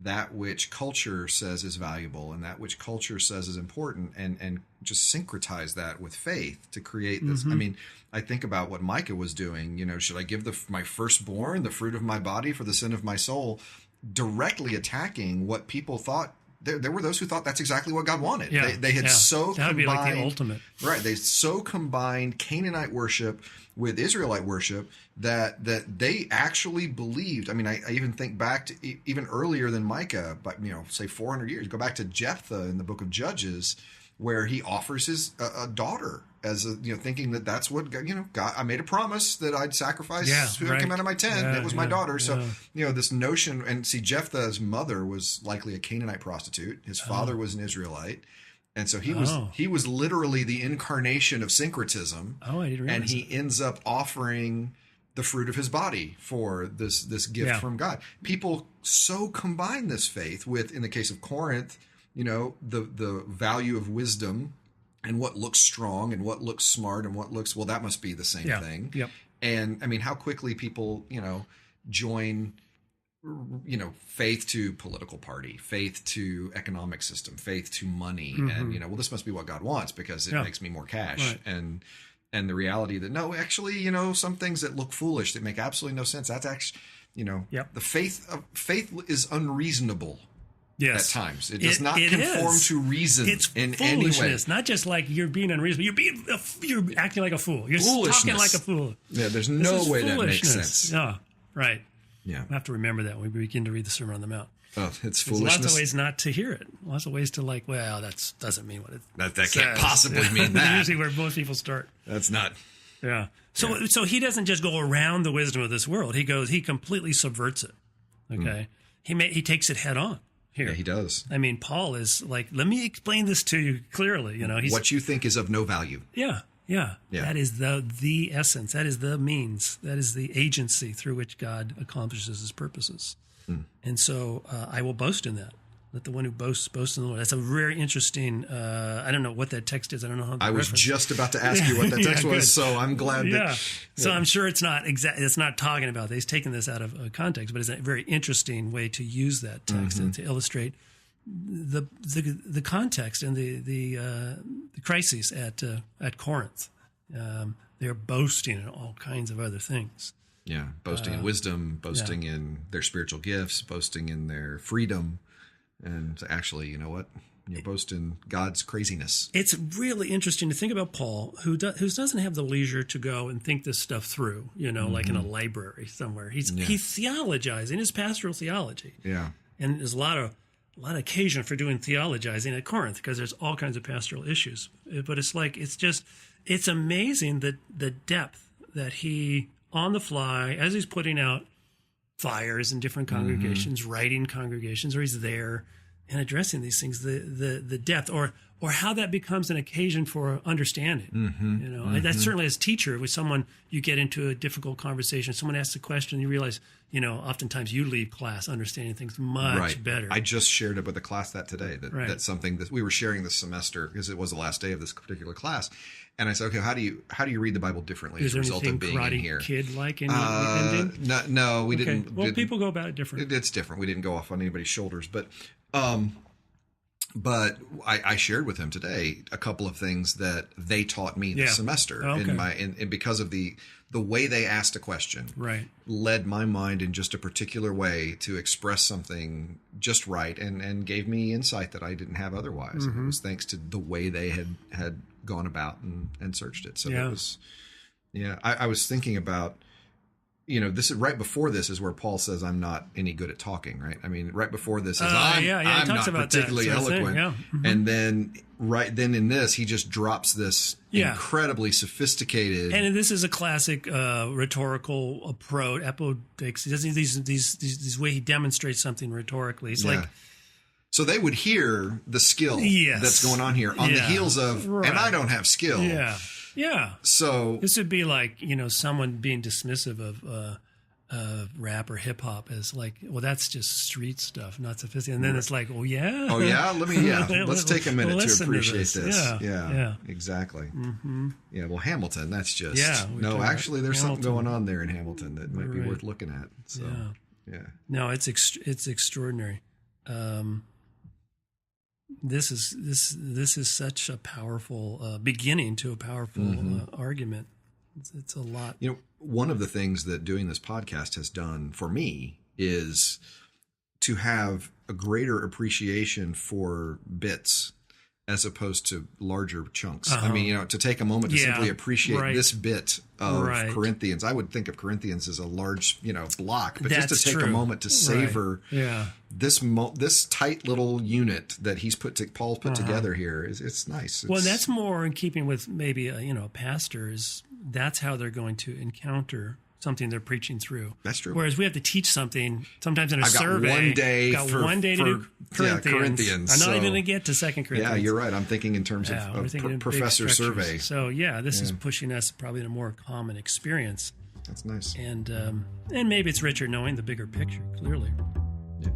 that which culture says is valuable and that which culture says is important, and just syncretize that with faith to create this. I mean, I think about what Micah was doing. Should I give my firstborn, the fruit of my body, for the sin of my soul? Directly attacking what people thought. There were those who thought that's exactly what God wanted. Yeah, they had so that would combined, be like the ultimate. Right. They so combined Canaanite worship with Israelite worship that they actually believed. I mean, I even think back to even earlier than Micah, but say 400 years. Go back to Jephthah in the book of Judges, where he offers his a daughter as thinking that's what God. I made a promise that I'd sacrifice who came out of my tent. It was my daughter. So this notion, and see, Jephthah's mother was likely a Canaanite prostitute. His father was an Israelite, and so he was literally the incarnation of syncretism. Oh, I didn't realize. And he ends up offering the fruit of his body for this gift from God. People so combine this faith with, in the case of Corinth, the value of wisdom and what looks strong and what looks smart and what looks, well, that must be the same thing. Yep. And I mean, how quickly people, join faith to political party, faith to economic system, faith to money. And, well, this must be what God wants because it makes me more cash. Right. And the reality that, no, actually, some things that look foolish, that make absolutely no sense. That's actually, the faith is unreasonable. Yes. At times. It does not conform to reason in any way. It's not just like you're being unreasonable. You're acting like a fool. You're talking like a fool. Yeah, there's no way that makes sense. Yeah, right. Yeah. We'll have to remember that when we begin to read the Sermon on the Mount. Oh, it's foolishness. There's lots of ways not to hear it. Lots of ways to that doesn't mean what it that can't possibly mean that. Usually where most people start. That's not. Yeah. So he doesn't just go around the wisdom of this world. He completely subverts it. Okay. He takes it head on. Here. Yeah, he does. I mean, Paul is like, let me explain this to you clearly. He's what you think is of no value. Yeah. That is the essence. That is the means. That is the agency through which God accomplishes his purposes. And so I will boast in that. Let the one who boasts boast in the Lord. That's a very interesting. I don't know what that text is. I don't know how. I was just about to ask you what that text was, so I'm glad. So I'm sure it's not exact. It's not talking about that. He's taken this out of context, but it's a very interesting way to use that text and to illustrate the context and the crises at Corinth. They're boasting in all kinds of other things. Yeah, boasting in wisdom, boasting in their spiritual gifts, boasting in their freedom. And actually, boast in God's craziness. It's really interesting to think about Paul, who doesn't have the leisure to go and think this stuff through, like in a library somewhere. He's theologizing, his pastoral theology. Yeah. And there's a lot of occasion for doing theologizing at Corinth because there's all kinds of pastoral issues. But it's amazing the depth that he, on the fly, as he's putting out fires in different congregations, writing congregations, or he's there and addressing these things, the depth or how that becomes an occasion for understanding. That's certainly as a teacher with someone, you get into a difficult conversation, someone asks a question, you realize, oftentimes you leave class understanding things much better. I just shared it with a class today, that's something that we were sharing this semester because it was the last day of this particular class. And I said, okay, how do you read the Bible differently as a result of being in here? Kid like in No, we didn't. Well, people go about it differently. It's different. We didn't go off on anybody's shoulders, but I shared with him today a couple of things that they taught me this semester, and because of the way they asked a question, led my mind in just a particular way to express something just right, and gave me insight that I didn't have otherwise. And it was thanks to the way they had gone about and searched it. So it was, I was thinking about, this is right before this is where Paul says, I'm not any good at talking, right? I mean, right before this is, I'm not particularly eloquent. And then right then in this, he just drops this incredibly sophisticated. And this is a classic rhetorical approach, apodix. He does these way he demonstrates something rhetorically. It's like, so they would hear the skill that's going on here on the heels of, and I don't have skill. Yeah. So this would be like, someone being dismissive of rap or hip hop as like, well, that's just street stuff, not sophisticated. And then it's like, oh yeah. Let's take a minute to appreciate this. Yeah, exactly. Yeah. Well, Hamilton, that's just, actually there's something going on there in Hamilton that might be worth looking at. So, No, it's extraordinary. This is such a powerful beginning to a powerful argument. It's a lot. One of the things that doing this podcast has done for me is to have a greater appreciation for bits as opposed to larger chunks. I mean, to take a moment to simply appreciate this bit of Corinthians. I would think of Corinthians as a large, block, but just to take a moment to savor this tight little unit that Paul's put together here it's nice. Well, that's more in keeping with maybe a pastor is that's how they're going to encounter something they're preaching through. That's true. Whereas we have to teach something sometimes in a survey. One day to do Corinthians. I'm not even going to get to 2 Corinthians. Yeah, you're right. I'm thinking in terms of professor survey. So this is pushing us probably in a more common experience. That's nice. And maybe it's richer knowing the bigger picture, clearly. Yeah.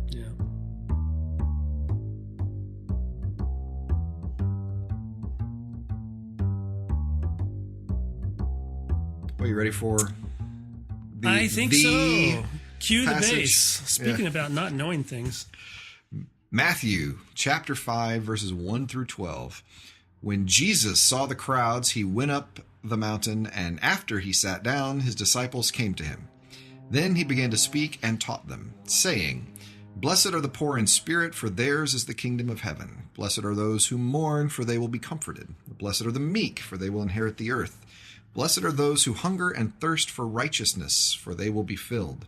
Well, you ready for I think so. Cue the passage. bass. Speaking about not knowing things. Matthew chapter 5, verses 1 through 12. When Jesus saw the crowds, he went up the mountain, and after he sat down, his disciples came to him. Then he began to speak and taught them, saying, Blessed are the poor in spirit, for theirs is the kingdom of heaven. Blessed are those who mourn, for they will be comforted. Blessed are the meek, for they will inherit the earth. Blessed are those who hunger and thirst for righteousness, for they will be filled.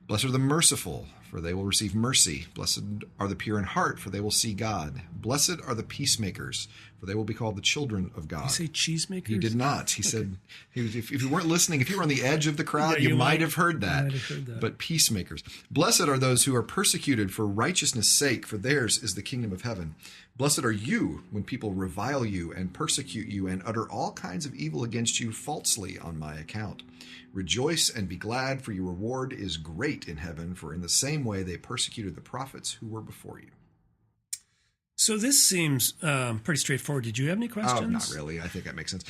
Blessed are the merciful, for they will receive mercy. Blessed are the pure in heart, for they will see God. Blessed are the peacemakers, for they will be called the children of God. Did you say cheesemakers? He did not. He said, if you weren't listening, if you were on the edge of the crowd, you might have heard that. But peacemakers. Blessed are those who are persecuted for righteousness' sake, for theirs is the kingdom of heaven. Blessed are you when people revile you and persecute you and utter all kinds of evil against you falsely on my account. Rejoice and be glad, for your reward is great in heaven, for in the same way they persecuted the prophets who were before you. So this seems pretty straightforward. Did you have any questions? Oh, not really. I think that makes sense.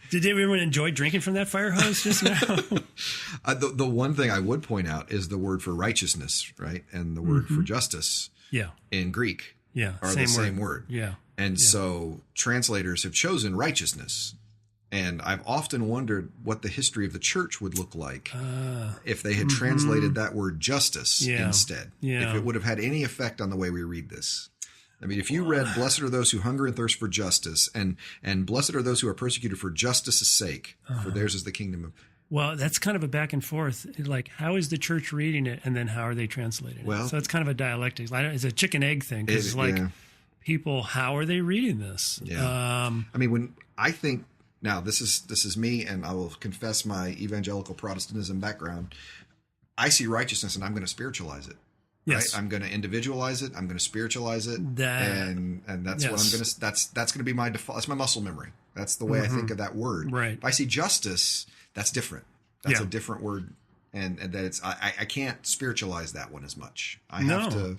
Did everyone enjoy drinking from that fire hose just now? The one thing I would point out is the word for righteousness, right? And the word for justice in Greek are the same word. Yeah. And so translators have chosen righteousness. And I've often wondered what the history of the church would look like if they had translated that word justice instead. Yeah. If it would have had any effect on the way we read this. I mean, if you read, blessed are those who hunger and thirst for justice, and blessed are those who are persecuted for justice's sake, for theirs is the kingdom of... Well, that's kind of a back and forth. Like, how is the church reading it, and then how are they translating it? So it's kind of a dialectic. It's a chicken-egg thing. Because people, how are they reading this? Yeah. I mean, when I think... Now, this is me, and I will confess my evangelical Protestantism background. I see righteousness, and I'm going to spiritualize it. Yes, right? I'm going to individualize it. I'm going to spiritualize it, and that's what I'm going to. That's going to be my default. That's my muscle memory. That's the way I think of that word. Right. If I see justice, that's different. That's a different word, and that it's. I can't spiritualize that one as much. I have to,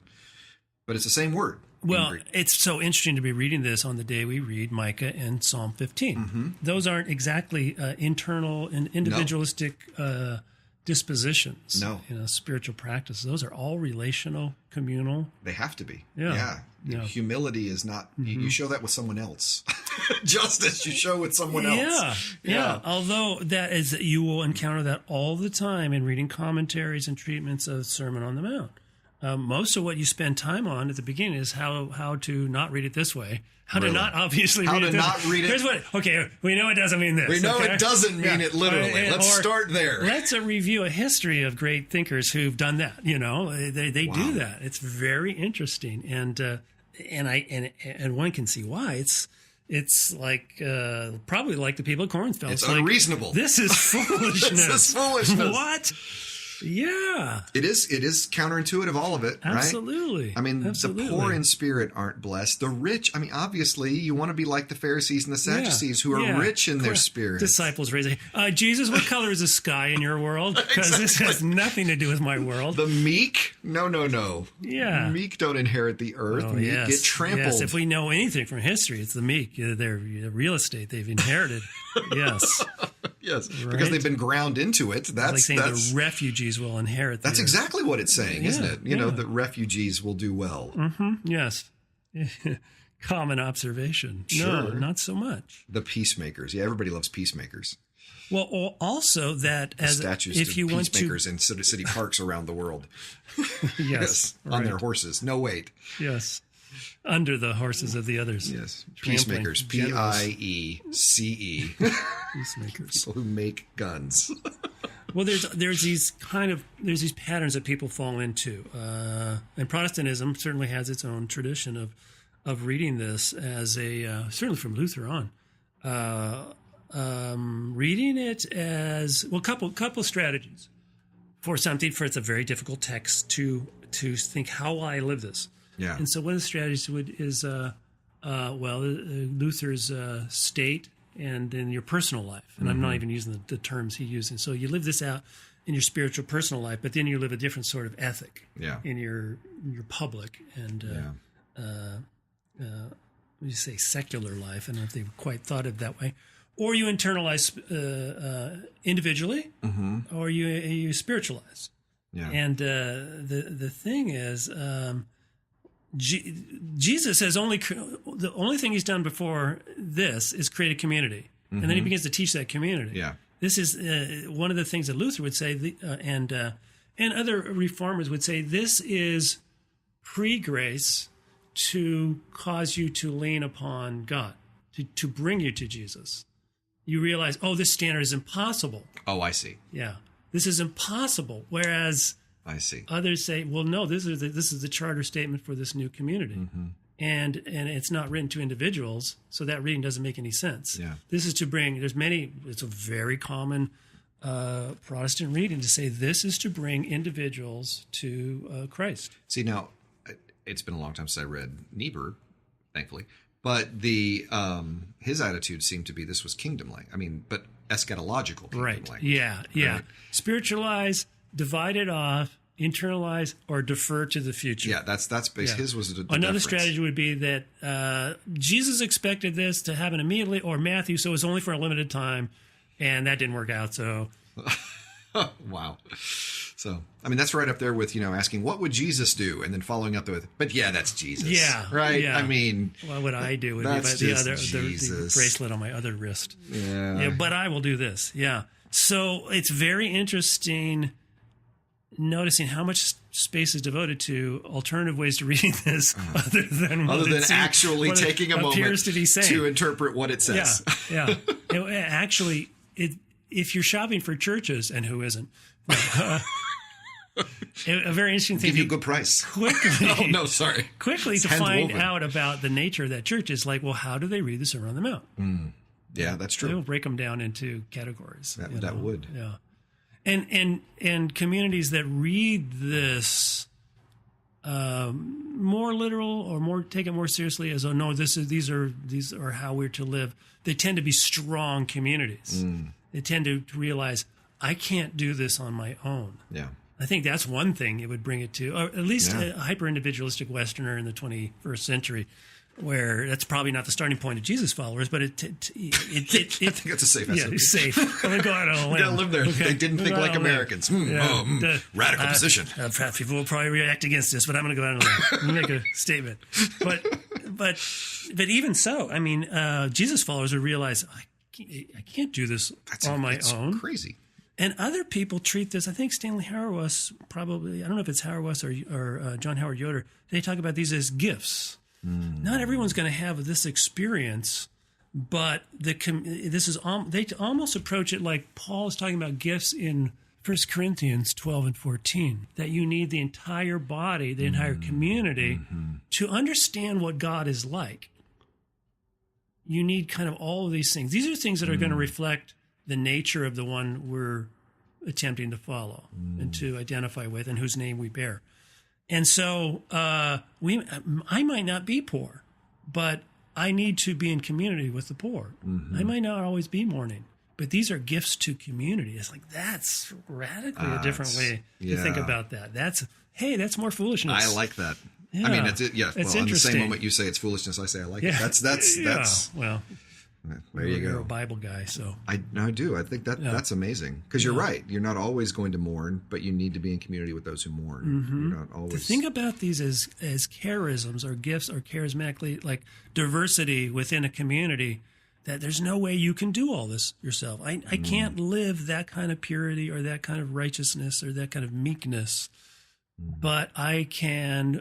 but it's the same word. Well, it's so interesting to be reading this on the day we read Micah and Psalm 15. Mm-hmm. Those aren't exactly internal and individualistic dispositions. No. Spiritual practices. Those are all relational, communal. They have to be. Yeah. Humility is not, you show that with someone else. Justice, you show with someone else. Yeah. Although you will encounter that all the time in reading commentaries and treatments of Sermon on the Mount. Most of what you spend time on at the beginning is how to not read it this way. How to not obviously read it this way. How to not read it. Here's what, we know it doesn't mean this. We know it doesn't mean it literally. Let's start there. Let's review a history of great thinkers who've done that. They do that. It's very interesting. And one can see why. It's like probably like the people at Cornfield. It's unreasonable. This is foolishness. This is foolishness. What? Yeah. It is counterintuitive, all of it, right? Absolutely. I mean, the poor in spirit aren't blessed. The rich, I mean, obviously, you want to be like the Pharisees and the Sadducees who are rich in their spirit. Disciples raising, Jesus, what color is the sky in your world? Because this has nothing to do with my world. The meek? No. Yeah. Meek don't inherit the earth. Oh, meek get trampled. Yes, if we know anything from history, it's the meek. They're real estate they've inherited. Yes. Yes, right? Because they've been ground into it. That's like saying the refugees will inherit. That's exactly what it's saying, isn't it? You know, the refugees will do well. Mm-hmm. Yes. Common observation. Sure. No, not so much. The peacemakers. Yeah, everybody loves peacemakers. Well, also that as statues if you peacemakers in city parks around the world. Yes, on their horses. No, wait. Yes. Under the horses of the others. Yes. Peacemakers. Piece. Peacemakers. People who make guns. Well, there's these patterns that people fall into. And Protestantism certainly has its own tradition of reading this as certainly from Luther on. Reading it as, couple strategies for something, for it's a very difficult text to think, how will I live this? Yeah. And so one of the strategies is, Luther's state and in your personal life. And I'm not even using the terms he uses. So you live this out in your spiritual personal life, but then you live a different sort of ethic in your public and, you say secular life. I don't know if they've quite thought of it that way. or you internalize individually, or you spiritualize. Yeah. And the thing is, Jesus has the only thing he's done before this is create a community, and then he begins to teach that community. Yeah. This is one of the things that Luther would say, and other reformers would say. This is pre-grace to cause you to lean upon God, to bring you to Jesus. You realize, this standard is impossible. Oh, I see. Yeah, this is impossible. Whereas I see. Others say, well, no, this is the charter statement for this new community. And it's not written to individuals, so that reading doesn't make any sense. Yeah. This is to bring, it's a very common Protestant reading to say this is to bring individuals to Christ. See, now, it's been a long time since I read Niebuhr, thankfully, but the his attitude seemed to be this was kingdom language. I mean, but eschatological kingdom language. Yeah, yeah. Right? Spiritualize, divide it off, internalize, or defer to the future. Yeah, that's base. Yeah. His was the another deference. strategy would be that Jesus expected this to happen immediately, or Matthew, so it was only for a limited time, and that didn't work out. So, wow. So, I mean, that's right up there with, asking, what would Jesus do? And then following up with, but yeah, that's Jesus. Yeah. Right? Yeah. I mean, what would I do? Would that's be just the bracelet on my other wrist. Yeah. But I will do this. Yeah. So it's very interesting noticing how much space is devoted to alternative ways to reading this other than actually taking a moment to interpret what it says. Yeah. Actually, if you're shopping for churches, and who isn't, a very interesting thing. Give you a good price. Quickly. Oh, no, sorry. Quickly to find out about the nature of that church is like, well, how do they read the Sermon on the Mount? Yeah, that's true. They'll break them down into categories. That would. Yeah. And communities that read this more literal or take it more seriously as, oh no, these are how we're to live. They tend to be strong communities. They tend to realize I can't do this on my own. Yeah. I think that's one thing it would bring it to, or at least a hyper-individualistic Westerner in the 21st century, where that's probably not the starting point of Jesus followers, but I think that's a safe estimate. Yeah, it's safe. I'm going to go out on a limb. You got to live there. Okay. They didn't think like Americans. Radical position. People will probably react against this, but I'm going to go out on a limb and make a statement. But even so, I mean, Jesus followers would realize, I can't do this on my own. Crazy. And other people treat this, I think Stanley Hauerwas probably, I don't know if it's Hauerwas or John Howard Yoder, they talk about these as gifts. Not everyone's going to have this experience, but they almost approach it like Paul is talking about gifts in 1 Corinthians 12 and 14, that you need the entire body, the entire community to understand what God is like. You need kind of all of these things. These are things that are going to reflect the nature of the one we're attempting to follow and to identify with and whose name we bear. And so I might not be poor, but I need to be in community with the poor. I might not always be mourning, but these are gifts to community. It's like, that's radically a different way to think about that. That's more foolishness. I like that. Yeah. I mean, it's interesting. On the same moment you say it's foolishness, I say I like it. That's well, there you go. You're a Bible guy, so I do. I think that's amazing because you're right. You're not always going to mourn, but you need to be in community with those who mourn. You're not always. To think about these as charisms or gifts or charismatically, like diversity within a community, that there's no way you can do all this yourself. I can't live that kind of purity or that kind of righteousness or that kind of meekness, but I can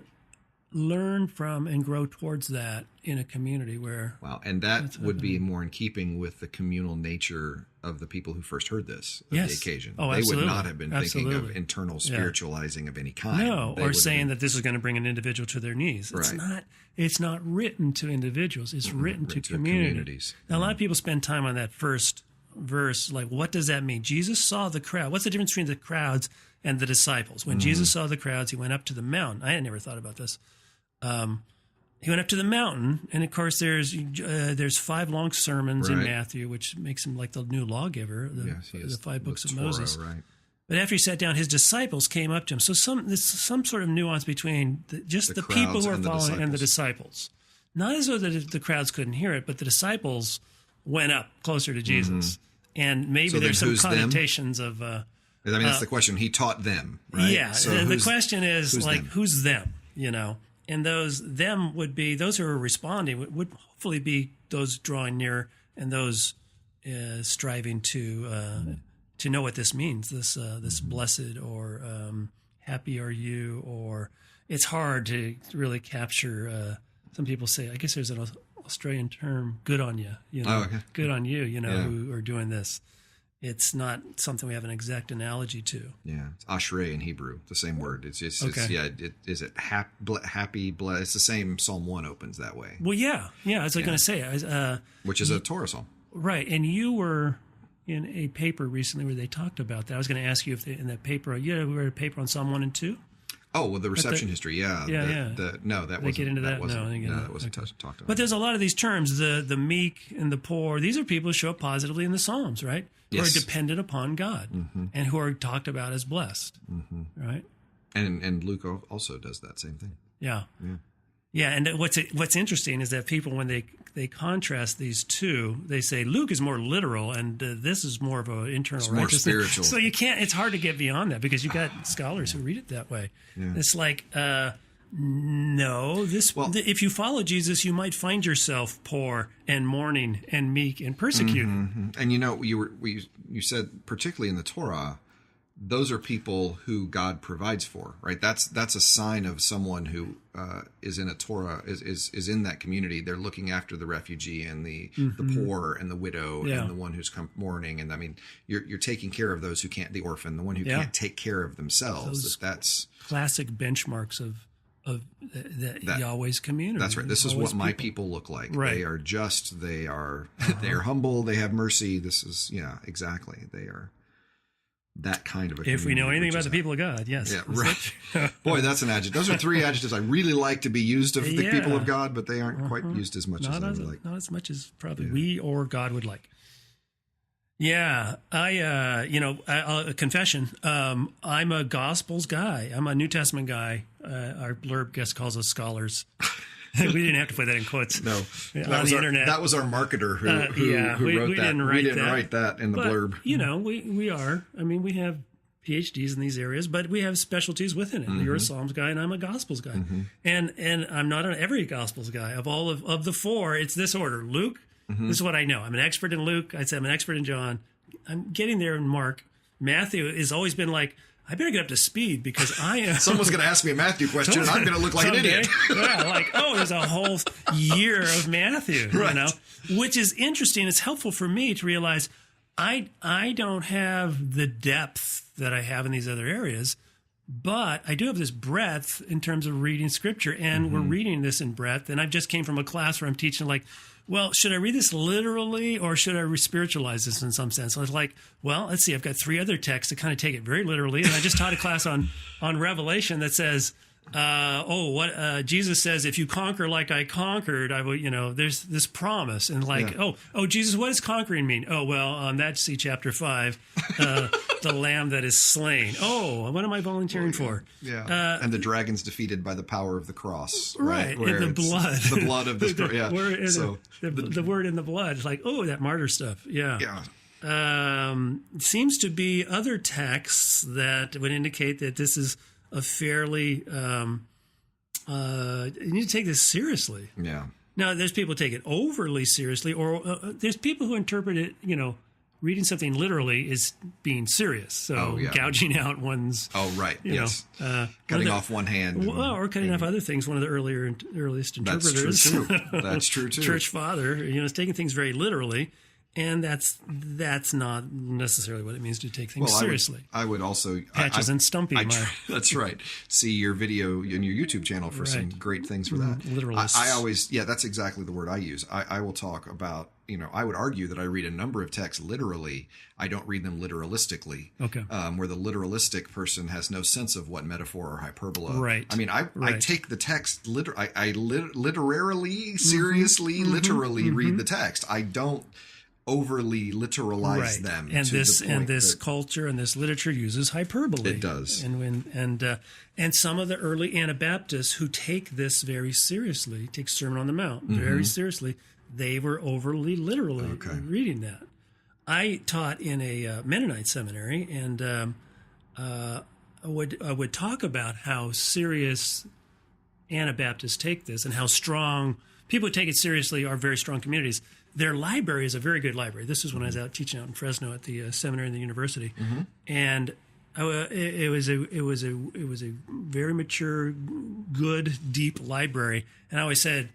learn from and grow towards that in a community where... Wow, and that would be more in keeping with the communal nature of the people who first heard this, of the occasion. Oh, they absolutely. would not have been thinking of internal spiritualizing of any kind. No, or saying that this is going to bring an individual to their knees. It's not written to individuals. It's written to communities. Now, a lot of people spend time on that first verse, like, what does that mean? Jesus saw the crowd. What's the difference between the crowds and the disciples? When Jesus saw the crowds, he went up to the mountain. I had never thought about this. He went up to the mountain, and of course, there's 5 long sermons in Matthew, which makes him like the new lawgiver, the 5 books of Moses. Right. But after he sat down, his disciples came up to him. So there's some sort of nuance between the people who are following and the disciples. Not as though the crowds couldn't hear it, but the disciples went up closer to Jesus. And maybe So there's then some who's connotations of... I mean, that's the question. He taught them, right? Yeah. So the question is, who's them? And those them would be those who are responding would hopefully be those drawing near and those striving to know what this means. This blessed or happy are you, or it's hard to really capture. Some people say, I guess there's an Australian term, "good on you." Good on you. Who are doing this. It's not something we have an exact analogy to. Yeah, it's ashrei in Hebrew, the same word. It's happy, blessed. It's the same. Psalm 1 opens that way. Well, yeah. I was going to say, which is a Torah psalm, right? And you were in a paper recently where they talked about that. I was going to ask you if in that paper, we read a paper on Psalm 1 and 2. Oh, well, the reception history, yeah. No, that wasn't. Get into that? That wasn't talked about. But there's a lot of these terms, the meek and the poor. These are people who show up positively in the Psalms, right? Yes. Who are dependent upon God and who are talked about as blessed, right? And Luke also does that same thing. Yeah. And what's interesting is that people, when they contrast these two, they say Luke is more literal and this is more of an internal righteousness. More spiritual. So it's hard to get beyond that because you got scholars who read it that way. Yeah. It's like, no, if you follow Jesus, you might find yourself poor and mourning and meek and persecuted. And you said particularly in the Torah, those are people who God provides for, right? That's a sign of someone who is in a Torah, is in that community. They're looking after the refugee and the poor and the widow and the one who's come mourning. And I mean, you're taking care of those who can't, the orphan, the one who can't take care of themselves. That's classic benchmarks of Yahweh's community. That's right. This is what my people look like. Right. They are just, they are humble, they have mercy. This is, exactly. They are that kind of a community. If we know anything about the people of God, yes. Yeah, right. Boy, that's an adjective. Those are 3 adjectives I really like to be used of the people of God, but they aren't quite used as much as I would like. Not as much as probably we or God would like. Yeah, a confession. I'm a Gospels guy. I'm a New Testament guy. Our blurb guest calls us scholars. We didn't have to put that in quotes. No, on the internet. That was our marketer who wrote that. We didn't write that in the blurb. We are. I mean, we have PhDs in these areas, but we have specialties within it. You're a Psalms guy, and I'm a Gospels guy. And I'm not every Gospels guy. Of all of the 4, it's this order. Luke. This is what I know. I'm an expert in Luke. I'd say I'm an expert in John. I'm getting there in Mark. Matthew has always been like, I better get up to speed because I am. Someone's going to ask me a Matthew question and I'm going to look like an idiot. There's a whole year of Matthew, which is interesting. It's helpful for me to realize I don't have the depth that I have in these other areas, but I do have this breadth in terms of reading scripture, and we're reading this in breadth. And I just came from a class where I'm teaching well, should I read this literally or should I spiritualize this in some sense? I was like, well, let's see. I've got 3 other texts that kind of take it very literally. And I just taught a class on Revelation that says, Jesus says, if you conquer like I conquered, I will, there's this promise. And Jesus, what does conquering mean? Oh, well, that's chapter 5, the lamb that is slain. Oh, what am I volunteering for? Yeah. And the dragon's defeated by the power of the cross. Right. And the blood. The blood of this. The word in the blood. It's like, that martyr stuff. Yeah. Yeah. Seems to be other texts that would indicate that this is a fairly, you need to take this seriously. Yeah. Now, there's people who take it overly seriously, or there's people who interpret it, reading something literally is being serious. So gouging out one's. Oh, right. Yes. Cutting off one hand. Or cutting off other things. One of the earliest interpreters. That's true, too. That's true, too. Church father, is taking things very literally. And that's not necessarily what it means to take things seriously. I would also Patches and Stumpy. That's right. See your video in your YouTube channel for some great things for that. Literalists. I always, that's exactly the word I use. I will talk about, I would argue that I read a number of texts literally. I don't read them literalistically. Okay. Where the literalistic person has no sense of what metaphor or hyperbola. Right. I mean, I take the text I literally, seriously, literally read the text. I don't overly literalize them. And this culture and this literature uses hyperbole. It does. And some of the early Anabaptists who take this very seriously, take Sermon on the Mount very seriously, they were overly literally reading that. I taught in a Mennonite seminary, and I would talk about how serious Anabaptists take this and how strong people who take it seriously are very strong communities. Their library is a very good library. This is when I was out teaching out in Fresno at the seminary and the university, and it was a very mature, good, deep library. And I always said,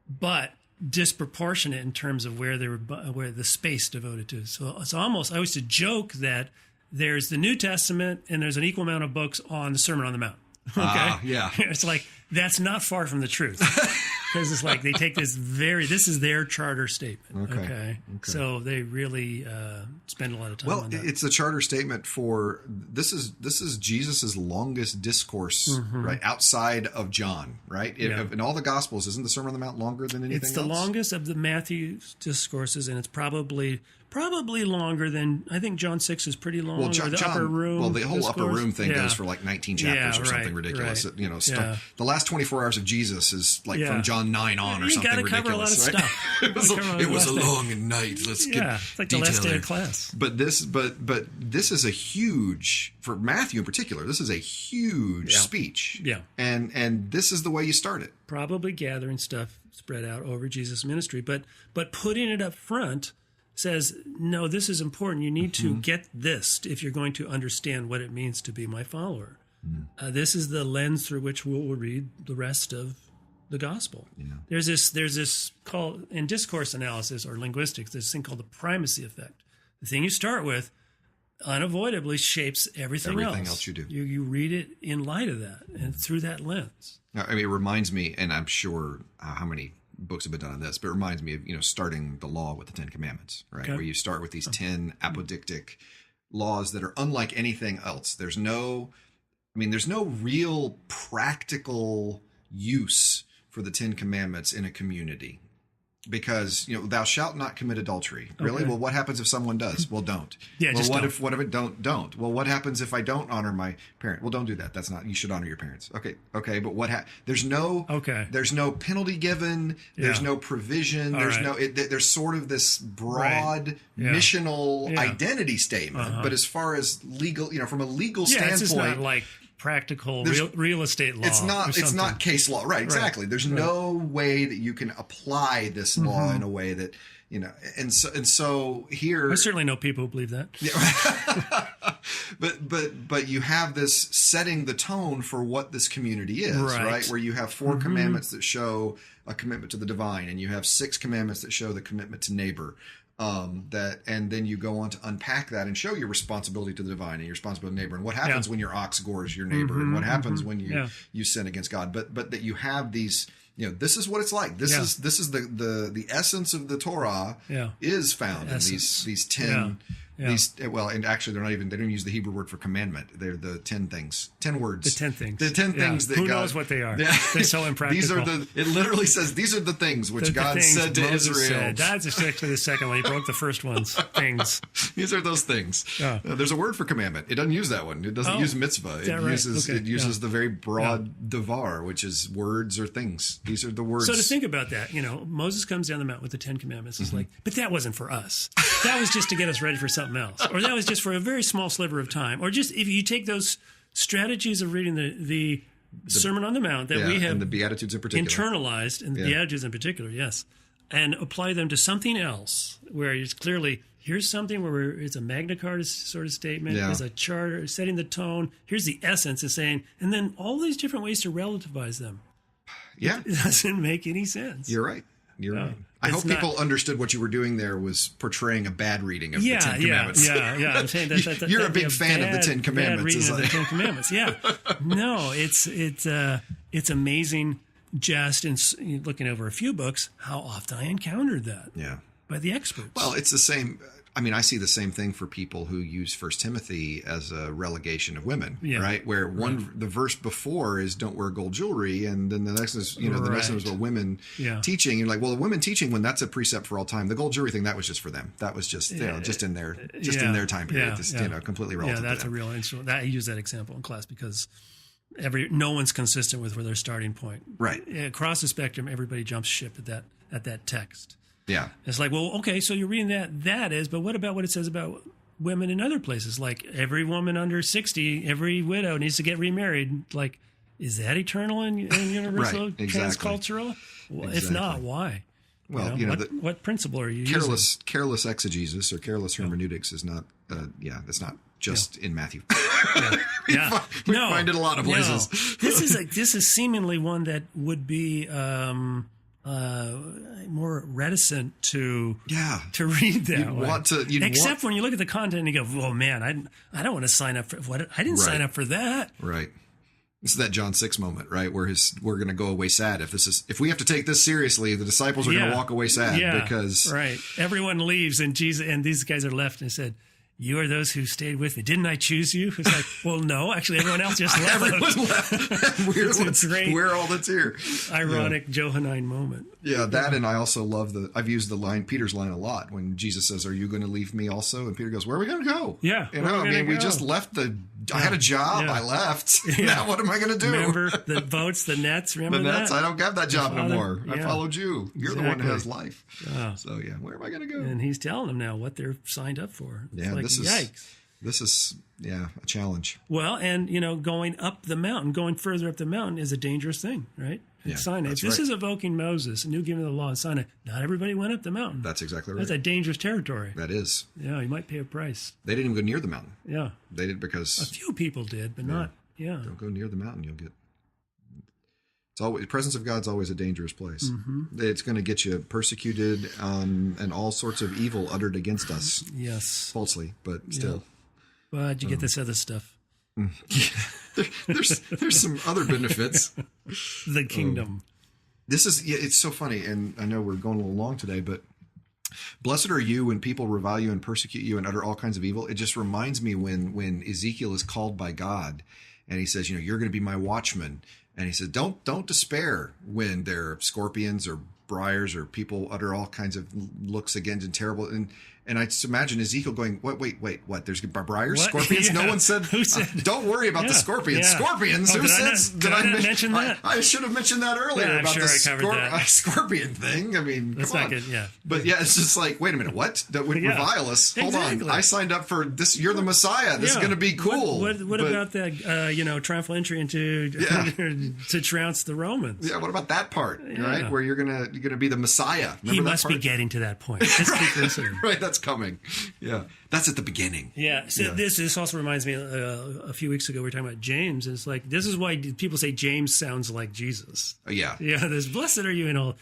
but disproportionate in terms of where the space devoted to. So it's almost, I used to joke that there's the New Testament and there's an equal amount of books on the Sermon on the Mount. Okay, yeah, it's like that's not far from the truth. Because it's like they take this is their charter statement. Okay. So they really spend a lot of time on that. It's the charter statement for this is Jesus's longest discourse, right, outside of John, right? In all the Gospels, isn't the Sermon on the Mount longer than anything else? It's the longest of the Matthew discourses, and it's probably longer than, I think John 6 is pretty long. Well, the upper room. Well, the whole discourse. upper room thing goes for like 19 chapters or something ridiculous. Right. You know, the last 24 hours of Jesus is like from John 9 on or something ridiculous. Cover a lot of stuff. It was a long night. Let's get it's like the last day of class. But this is a huge, for Matthew in particular, this is a huge speech. Yeah. And this is the way you start it. Probably gathering stuff spread out over Jesus' ministry, but putting it up front says, no, this is important. You need to get this if you're going to understand what it means to be my follower. This is the lens through which we'll read the rest of the gospel. Yeah. There's this called, in discourse analysis or linguistics, this thing called the primacy effect. The thing you start with unavoidably shapes everything else you do. You read it in light of that and through that lens. I mean, it reminds me, and I'm sure how many books have been done on this, but it reminds me of, starting the law with the 10 Commandments, right? Where you start with these 10 apodictic laws that are unlike anything else. There's no real practical use for the 10 Commandments in a community. Because, thou shalt not commit adultery. Really? Well, what happens if someone does? Well, don't. Yeah, well, just what don't. if it don't? Well, what happens if I don't honor my parent? Well, don't do that. That's not, you should honor your parents. Okay, but there's no penalty given, there's no provision, there's sort of this broad missional identity statement, but as far as legal, from a legal standpoint, it's just not like practical real estate law. It's not case law, right? Exactly. There's no way that you can apply this law in a way that and so here. I certainly know people who believe that. Yeah. but you have this setting the tone for what this community is, right? Where you have 4 commandments that show a commitment to the divine, and you have 6 commandments that show the commitment to neighbor. And then you go on to unpack that and show your responsibility to the divine and your responsibility to neighbor, and what happens when your ox gores your neighbor, and what happens when you sin against God. But that you have these, this is what it's like. This is the essence of the Torah is found in these 10. And actually they don't even use the Hebrew word for commandment. They're the 10 things, 10 words. The 10 things. The 10 things that Who God knows what they are? Yeah. They're so impractical. It literally says these are the things which God said to Israel. That's actually the second one. He broke the first one's things. These are those things. Yeah. There's a word for commandment. It doesn't use that one. It doesn't use mitzvah. It uses the very broad davar, which is words or things. These are the words. So to think about that, Moses comes down the mountain with the 10 Commandments. It's like, but that wasn't for us. That was just to get us ready for something else. Or that was just for a very small sliver of time. Or just if you take those strategies of reading the Sermon on the Mount that we have, and the Beatitudes in particular, internalized, and the Beatitudes in particular, yes, and apply them to something else where it's clearly, here's something where it's a Magna Carta sort of statement, there's a charter, setting the tone, here's the essence of saying, and then all these different ways to relativize them. Yeah. It doesn't make any sense. You're right. Right. I hope people understood what you were doing there was portraying a bad reading of the 10 Commandments. Yeah. I'm saying that you're a big fan of the 10 Commandments. Bad reading of the 10 Commandments. Yeah. No, it's amazing. Just in looking over a few books, how often I encountered that. Yeah. By the experts. Well, it's the same. I mean, I see the same thing for people who use 1 Timothy as a relegation of women, right? Where the verse before is "Don't wear gold jewelry," and then the next is the next one is about women teaching. You're like, well, the women teaching when that's a precept for all time. The gold jewelry thing, that was just for them. That was just just in their time period. Completely relevant. Yeah, that's a real interesting. I use that example in class because no one's consistent with where their starting point. Right Across the spectrum, everybody jumps ship at that text. Yeah. It's like, well, okay, so you're reading that is, but what about what it says about women in other places? Like every woman under 60, every widow needs to get remarried. Like, is that eternal and universal, Right, exactly. transcultural? Well, Exactly. If not, why? Well, what principle are you using? Careless exegesis or careless hermeneutics is not, it's not just in Matthew. we find it a lot of places. No. This is seemingly one that would be more reticent to read that way. Except when you look at the content and you go, "Oh man, I don't want to sign up for what I didn't sign up for that." Right. This is that John 6 moment, right? Where we're going to go away sad. If we have to take this seriously, the disciples are going to walk away sad because everyone leaves and Jesus and these guys are left and said, "You are those who stayed with me. Didn't I choose you?" It's like, well, no, actually, everyone else just left. Everyone left. We're all that's here. Ironic Johannine moment. Yeah, that, and I also love I've used the line, Peter's line a lot, when Jesus says, "Are you going to leave me also?" And Peter goes, "Where are we going to go?" Yeah. We just left I had a job. I left. Now what am I going to do? Remember the boats, the nets? Remember the nets? That? I don't have that job no more. I followed you. You're the one who has life. Yeah. So, where am I going to go? And he's telling them now what they're signed up for. It's like, yikes. This is a challenge. Well, and, going up the mountain, going further up the mountain is a dangerous thing, right? Yeah, Sinai. This is evoking Moses, and new giving the law of Sinai. Not everybody went up the mountain. That's exactly right. That's a dangerous territory. That is. Yeah, you might pay a price. They didn't even go near the mountain. Yeah. They did because... A few people did, but not... Yeah. Don't go near the mountain. You'll get... The presence of God's always a dangerous place. Mm-hmm. It's going to get you persecuted and all sorts of evil uttered against us. Yes. Falsely, but still. Yeah. But you get this other stuff. There's some other benefits. The kingdom. This is, it's so funny, and I know we're going a little long today, but blessed are you when people revile you and persecute you and utter all kinds of evil. It just reminds me when Ezekiel is called by God, and he says, you're going to be my watchman. And he said, don't despair when there are scorpions or briars or people utter all kinds of looks against and terrible. And I just imagine Ezekiel going, wait, what? There's briars, what? Scorpions? No one said, who said? Don't worry about the scorpions. Yeah. Scorpions? Who says? Did I mention that? I should have mentioned that earlier about the scorpion thing. I mean, that's come not on. good, yeah. But it's just like, wait a minute, what? That would revile us. Hold on. I signed up for this. You're the Messiah. This is going to be cool. What about that, triumphal entry into to trounce the Romans? Yeah, what about that part, right? Where you're going to be the Messiah. Remember he must be getting to that point. Just keep listening. Right, that's coming. Yeah, that's at the beginning. Yeah, so this also reminds me, a few weeks ago we were talking about James, and it's like, this is why people say James sounds like Jesus. Yeah. Yeah, there's blessed are you and all,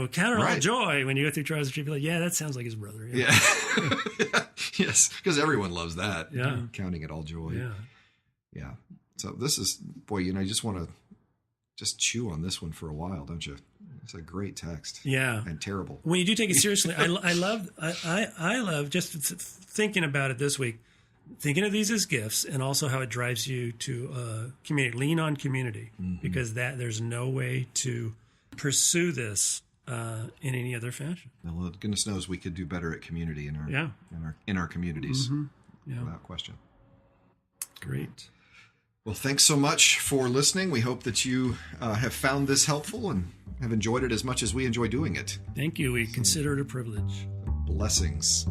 count all joy when you go through trials and tribulations. Yeah, that sounds like his brother. Yeah. Yes, because everyone loves that. Yeah. Counting it all joy. Yeah. Yeah. So this is, boy, you just want to just chew on this one for a while, don't you? It's a great text. Yeah. And terrible. When you do take it seriously, I love just thinking about it this week, thinking of these as gifts, and also how it drives you to community. Lean on community, because there's no way to pursue this in any other fashion. Well, goodness knows we could do better at community in our communities, without question. Great. Well, thanks so much for listening. We hope that you have found this helpful and have enjoyed it as much as we enjoy doing it. Thank you. We consider it a privilege. Blessings.